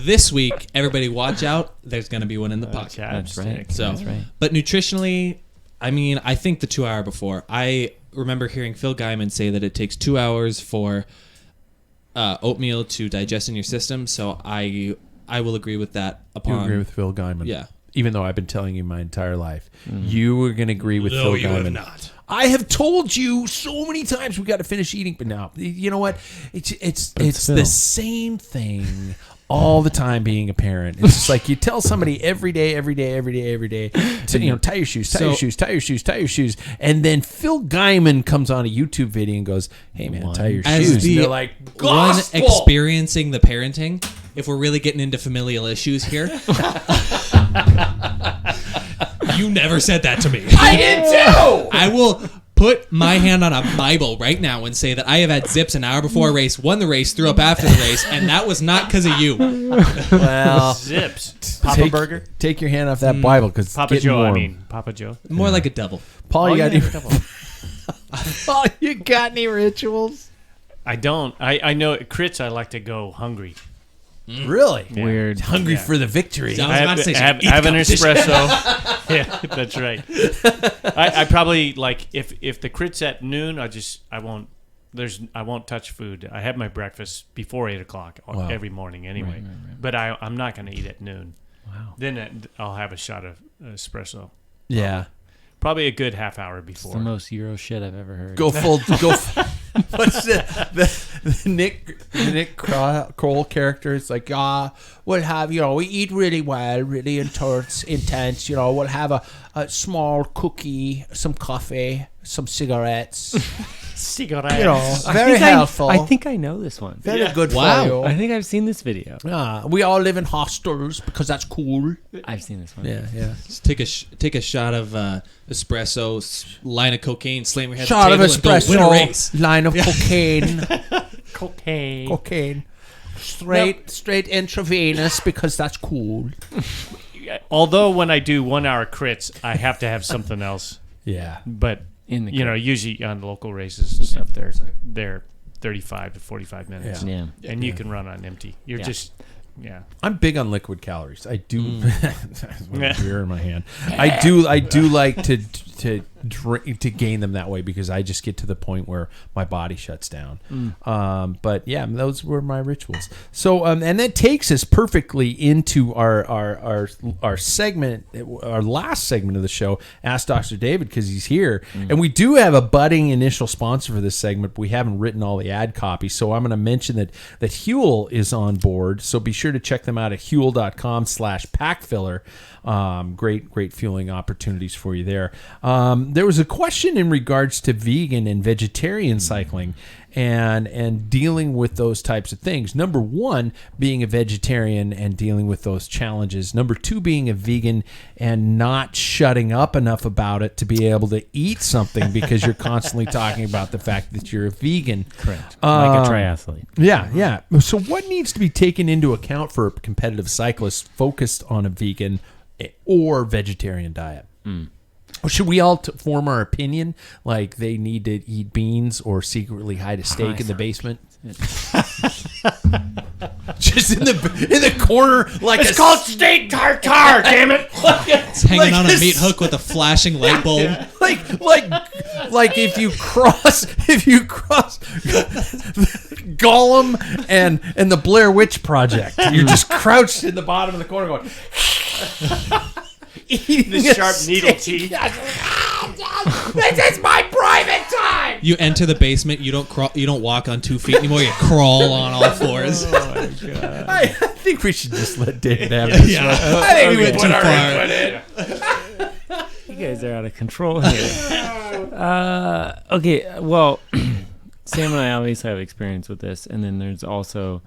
this week, everybody watch out. There's going to be one in the pocket. That's right. So, That's right. But nutritionally, I mean, I think the 2 hour before. I remember hearing Phil Guyman say that it takes 2 hours for oatmeal to digest in your system. So I will agree with that. You agree with Phil Guyman? Yeah. Even though I've been telling you my entire life, you were going to agree with Phil Guyman. No, you have not. I have told you so many times we got to finish eating, but now you know what? It's the same thing all the time. Being a parent, it's just like you tell somebody every day to tie your shoes, tie your shoes, and then Phil Guyman comes on a YouTube video and goes, "Hey man, tie your shoes." And they're like, gospel. One experiencing the parenting. If we're really getting into familial issues here. You never said that to me. I did too. I will put my hand on a Bible right now and say that I have had zips an hour before a race, won the race, threw up after the race, and that was not because of you. Well, zips. Papa Burger. Take your hand off that Bible because Papa it's getting Joe. warm. I mean, Papa Joe. More like a devil. Paul, you got any? Double. You got any rituals? I don't. I know at crits I like to go hungry. Really? Yeah. Weird. Hungry Yeah. for the victory. So I was about to say, have eat an competition. espresso. Yeah, that's right. I probably like if the crit's at noon, I won't touch food. I have my breakfast before 8:00 Wow. every morning anyway. But I'm not going to eat at noon. Wow. Then I'll have a shot of espresso. Yeah. Probably a good half hour It's before. the most Euro shit I've ever heard. Go full. What's the Nick Kroll character? It's like, we'll have, we eat really well, really intense. We'll have a small cookie, some coffee, some cigarettes. Cigarettes. Very helpful. I think I know this one. Very good Wow. for you. I think I've seen this video. We all live in hostels because that's cool. I've seen this one. Yeah. Just take a shot of espresso, line of cocaine, slam your head Shot on of the table, and go win a race. espresso, line of cocaine. Cocaine. Straight intravenous because that's cool. Although when I do 1 hour crits, I have to have something else. Yeah. But In the usually on local races and stuff, they're 35 to 45 minutes. Yeah. And you can run on empty. You're Yeah. just, yeah. I'm big on liquid calories. I do. Yeah. Beer in my hand. I do like to drink, to gain them that way because I just get to the point where my body shuts down. But yeah, those were my rituals. So and that takes us perfectly into our segment, our last segment of the show. Ask Dr. David because he's here, and we do have a budding initial sponsor for this segment. But we haven't written all the ad copy, so I'm going to mention that Huel is on board. So be sure to check them out at huel.com/packfiller. Great fueling opportunities for you there. There was a question in regards to vegan and vegetarian cycling and dealing with those types of things. Number one, being a vegetarian and dealing with those challenges. Number two, being a vegan and not shutting up enough about it to be able to eat something because you're constantly talking about the fact that you're a vegan. Correct. Like a triathlete. Yeah. So what needs to be taken into account for a competitive cyclist focused on a vegan or vegetarian diet? Or should we all form our opinion like they need to eat beans or secretly hide a steak in the basement? Just in the corner, like It's called steak tartare, damn it! It's hanging on a meat hook with a flashing light bulb. like if you cross Gollum and the Blair Witch Project, you're just crouched in the bottom of the corner going. Eating The a sharp needle steak. teeth. This is my private time. You enter the basement. You don't crawl. You don't walk on 2 feet anymore. You crawl on all fours. I think we should just let David have this. Yeah. One. I think we went too far. You guys are out of control here. Okay, well, Sam and I obviously have experience with this, and then there's also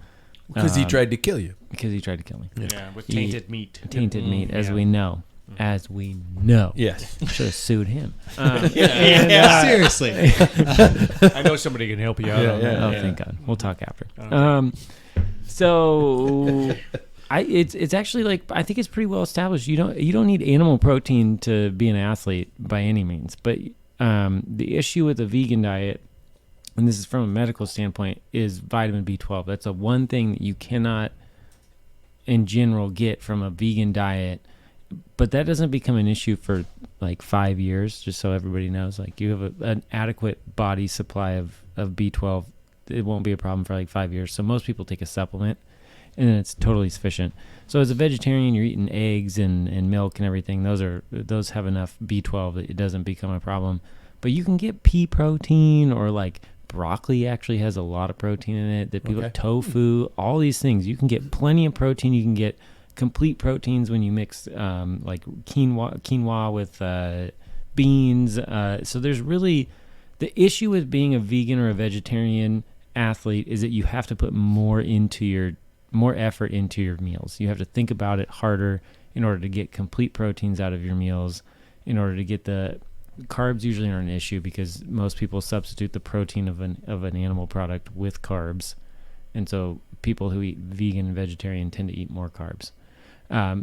Because he tried to kill you. because he tried to kill me. Yeah, with tainted meat. Tainted meat, as yeah. we know. As we know. Yes. Should have sued him. Seriously. I know somebody can help you out on that. Oh, thank God. We'll talk after. So it's actually like I think it's pretty well established. You don't need animal protein to be an athlete by any means. But the issue with the vegan diet, and this is from a medical standpoint, is vitamin B12. That's the one thing that you cannot, in general, get from a vegan diet. But that doesn't become an issue for like 5 years, just so everybody knows. Like you have an adequate body supply of B12. It won't be a problem for like 5 years. So most people take a supplement, and then it's totally sufficient. So as a vegetarian, you're eating eggs and milk and everything. Those have enough B12 that it doesn't become a problem. But you can get pea protein, or like broccoli actually has a lot of protein in it. That people tofu, all these things. You can get plenty of protein. You can get complete proteins when you mix like quinoa with beans. So there's really the issue with being a vegan or a vegetarian athlete is that you have to put more effort into your meals. You have to think about it harder in order to get complete proteins out of your meals. In order to get the carbs, usually aren't an issue because most people substitute the protein of an animal product with carbs, and so people who eat vegan and vegetarian tend to eat more carbs.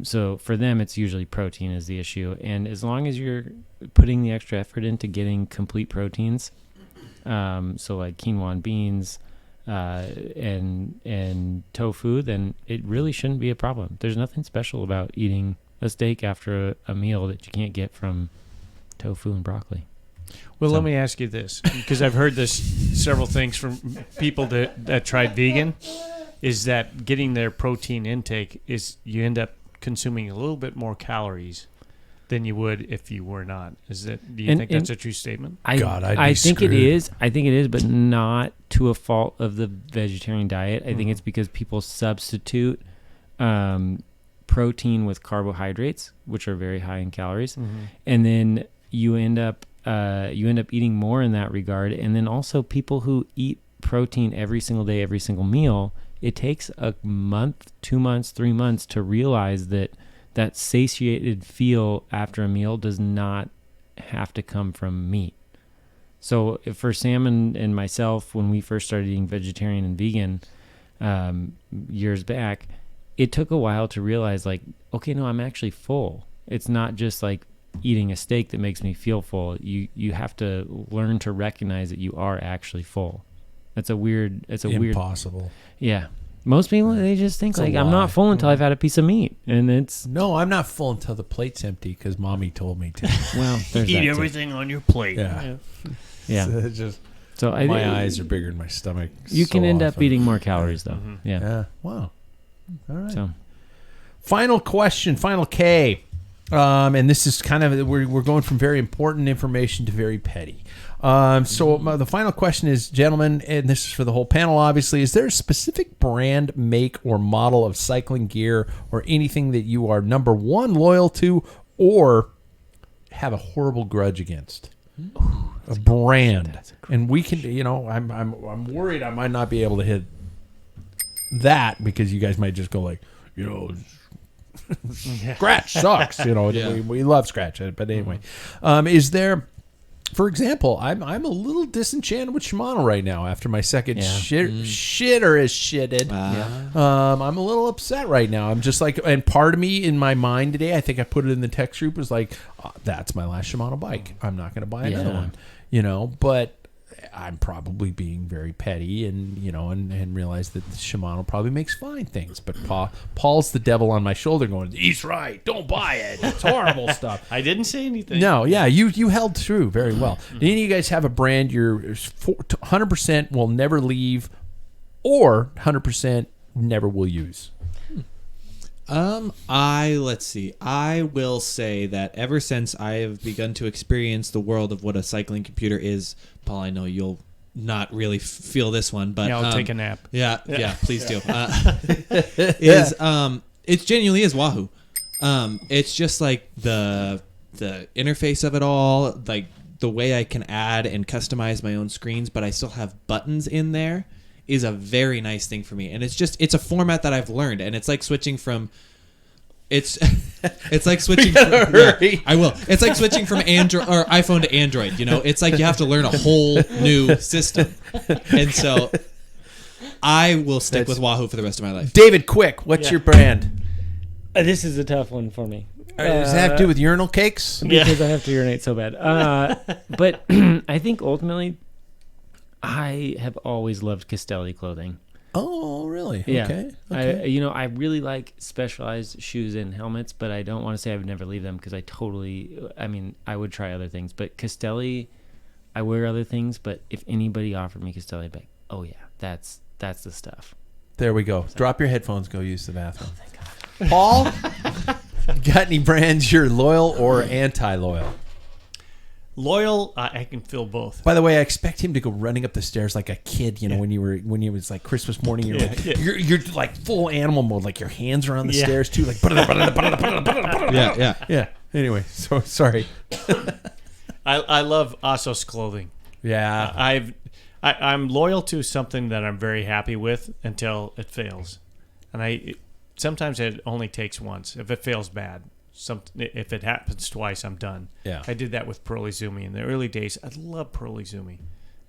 So for them, it's usually protein is the issue. And as long as you're putting the extra effort into getting complete proteins, so like quinoa and beans, and tofu, then it really shouldn't be a problem. There's nothing special about eating a steak after a meal that you can't get from tofu and broccoli. Well, let me ask you this, because I've heard this several things from people that tried vegan, is that getting their protein intake is you end up consuming a little bit more calories than you would if you were not. Do you think that's a true statement? I think it is. I think it is, but not to a fault of the vegetarian diet. I think it's because people substitute protein with carbohydrates, which are very high in calories, and then you end up eating more in that regard. And then also people who eat protein every single day, every single meal, it takes a month, 2 months, 3 months to realize that satiated feel after a meal does not have to come from meat. So for Sam and myself, when we first started eating vegetarian and vegan years back, it took a while to realize, like, okay, no, I'm actually full. It's not just like eating a steak that makes me feel full. You have to learn to recognize that you are actually full. It's impossible. Yeah. Most people, they just think, like, I'm not full until I've had a piece of meat. And it's... No, I'm not full until the plate's empty because Mommy told me to. Well, there's eat everything on your plate. Yeah. So my eyes are bigger than my stomach. You can end up eating more calories, though. Yeah. Wow. All right. So, final question, final K. And this is kind of, we're going from very important information to very petty. The final question is, gentlemen, and this is for the whole panel, obviously, is there a specific brand, make, or model of cycling gear or anything that you are, number one, loyal to, or have a horrible grudge against? A brand. And we can, I'm worried I might not be able to hit that because you guys might just go like, Scratch sucks. We love Scratch. But anyway, is there... For example, I'm a little disenchanted with Shimano right now after my second shitter is shitted. I'm a little upset right now. I'm just like, and part of me in my mind today, I think I put it in the text group, was like, that's my last Shimano bike. I'm not going to buy another one. But I'm probably being very petty and realize that Shimano probably makes fine things. But Paul's the devil on my shoulder going, he's right. Don't buy it. It's horrible stuff. I didn't say anything. No, yeah, you held true very well. Do any of you guys have a brand you're 100% will never leave or 100% never will use? Let's see. I will say that ever since I have begun to experience the world of what a cycling computer is, Paul, I know you'll not really feel this one, but I'll take a nap. Yeah, please do. It genuinely is Wahoo. It's just like the interface of it all, like the way I can add and customize my own screens, but I still have buttons in there, is a very nice thing for me. And it's a format that I've learned, and it's like switching from it's like switching I will. It's like switching from Android or iPhone to Android, It's like you have to learn a whole new system. And so I will stick with Wahoo for the rest of my life. David, quick, what's your brand? This is a tough one for me. Does that have to do with urinal cakes? Because I have to urinate so bad. But I think ultimately I have always loved Castelli clothing. Oh, really? Yeah. Okay. I really like specialized shoes and helmets, but I don't want to say I would never leave them because I would try other things. But Castelli, I wear other things, but if anybody offered me Castelli, I'd be like, oh yeah, that's the stuff. There we go. Drop your headphones, go use the bathroom. Oh, thank God. Paul, got any brands you're loyal or anti-loyal? Loyal, I can feel both. By the way, I expect him to go running up the stairs like a kid. When you was like Christmas morning, you're like full animal mode, like your hands are on the stairs too, like yeah. Anyway, so sorry. I love Asos clothing. Yeah, I'm loyal to something that I'm very happy with until it fails, and sometimes it only takes once. If it fails bad. If it happens twice, I'm done. Yeah, I did that with Pearl Izumi in the early days. I loved Pearl Izumi,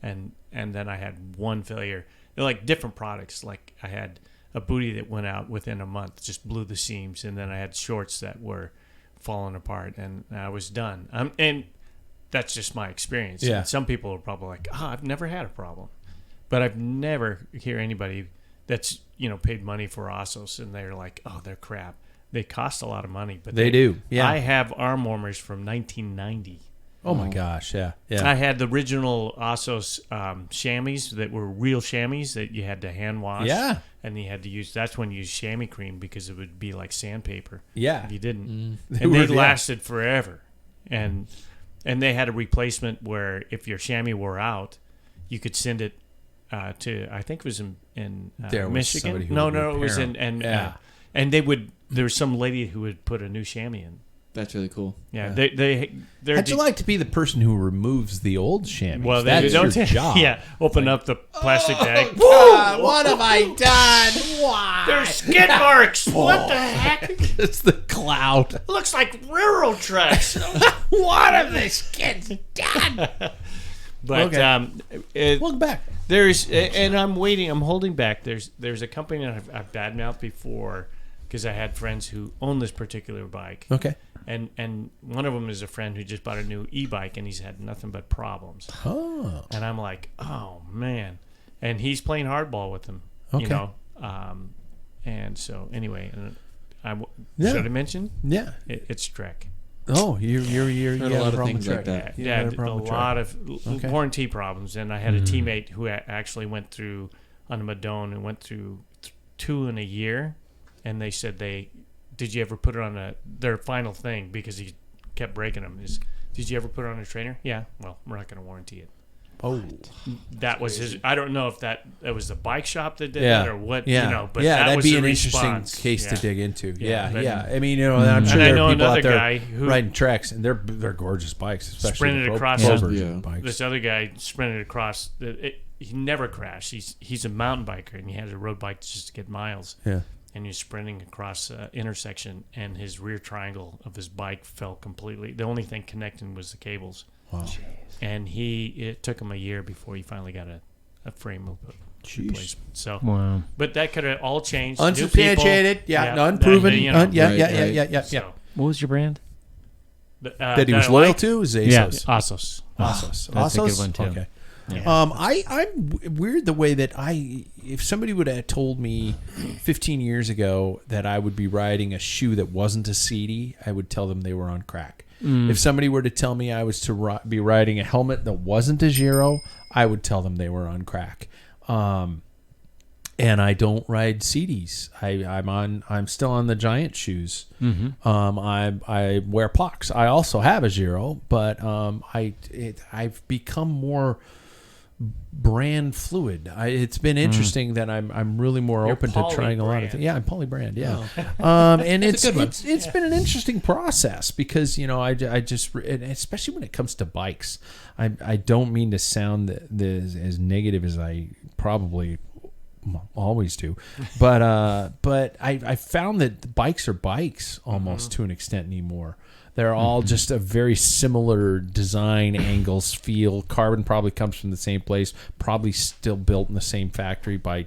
and then I had one failure. They're like different products. Like I had a booty that went out within a month, just blew the seams, and then I had shorts that were falling apart, and I was done. And that's just my experience. Yeah. And some people are probably like, I've never had a problem, but I've never hear anybody that's paid money for Ossos and they're like, oh, they're crap. They cost a lot of money, but they do. Yeah, I have arm warmers from 1990. Oh my gosh, yeah. I had the original Ossos chamois that were real chamois that you had to hand wash. Yeah. And you had to use, that's when you used chamois cream because it would be like sandpaper. Yeah. If you didn't. They And they were- lasted forever. And they had a replacement where if your chamois wore out, you could send it to, I think it was in There was Michigan. somebody who No, would it was repair in, 'em. Yeah. and they would, there was some lady who would put a new chamois in. That's really cool. Yeah. Yeah. They're How'd you like to be the person who removes the old chamois? Well, they That's don't your job. Yeah, open up the plastic bag. God, what have I done? Why? There's skid marks. What the heck? It's the cloud. Looks like railroad tracks. What have these kids done? But Okay. Welcome back. there's, and I'm waiting. I'm holding back. There's a company that I've badmouthed before because I had friends who own this particular bike. Okay. And one of them is a friend who just bought a new e-bike and he's had nothing but problems. Oh. And I'm like, oh man. And he's playing hardball with them. Okay. And so anyway, Yeah. should I mention? Yeah. It's Trek. Oh, you Heard a have lot of problem things with like Trek. that. You Yeah, had a problem with Trek. lot of Okay. warranty problems. And I had a teammate who actually went through on a Madone and went through 2 in a year. And they said did you ever put it on their final thing because he kept breaking them is, did you ever put it on a trainer? Yeah. Well, we're not going to warranty it. Oh. That was his. I don't know if that was the bike shop that did Yeah. that or what. Yeah. But yeah, that that'd was be the an response. interesting case to dig into. Yeah, Yeah. but- I mean, I'm sure And I there know are people another out there guy who riding Treks, and they're gorgeous bikes, especially sprinted the across Pro the- version Yeah. bikes. This other guy sprinted across. He never crashed. He's a mountain biker and he had a road bike just to get miles. Yeah. And he was sprinting across an intersection, and his rear triangle of his bike fell completely. The only thing connecting was the cables. Wow. And it took him a year before he finally got a frame replacement. So, Wow. but that could have all changed. New people. Unsubstantiated, unproven. Yeah. So, What was your brand? That he was loyal to is ASOS. Yeah. Ossos. Ossos. That's a good Ossos? one, too. Okay. Yeah. I'm weird the way that if somebody would have told me 15 years ago that I would be riding a shoe that wasn't a CD, I would tell them they were on crack. If somebody were to tell me I was to be riding a helmet that wasn't a Giro, I would tell them they were on crack. And I don't ride CDs. I'm still on the Giant shoes. I wear Pocs. I also have a Giro, but I've become more brand fluid. It's been interesting that I'm really more You're open to trying a lot of poly-brand. things. Yeah, I'm poly-brand. Yeah, and it's been an interesting process because I just, and especially when it comes to bikes, I don't mean to sound as negative as I probably always do, but I found that bikes are bikes almost to an extent anymore. They're all just a very similar design, angles, feel. Carbon probably comes from the same place, probably still built in the same factory by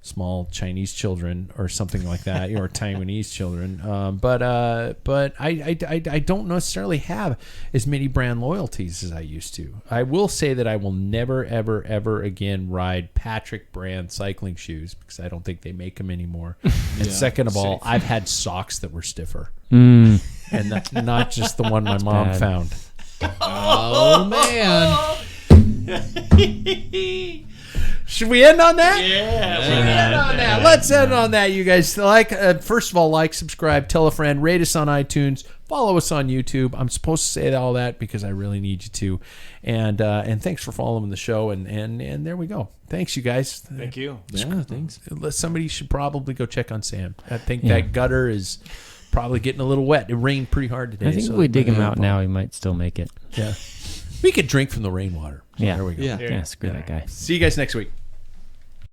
small Chinese children or something like that, or Taiwanese children. But I don't necessarily have as many brand loyalties as I used to. I will say that I will never, ever, ever again ride Patrick brand cycling shoes because I don't think they make them anymore. And second of all, I've had socks that were stiffer. And not just the one my mom bad. found. Oh man. Should we end on that? Yeah. Let's end on that, you guys. First of all, subscribe, tell a friend, rate us on iTunes, follow us on YouTube. I'm supposed to say all that because I really need you to. And thanks for following the show. And there we go. Thanks, you guys. Thank you. Yeah, thanks. Somebody should probably go check on Sam. I think that gutter is probably getting a little wet. It rained pretty hard today. I think if we dig him out now, he might still make it. Yeah. We could drink from the rainwater. So Yeah. there we go. Yeah. Yeah, screw that guy. See you guys next week.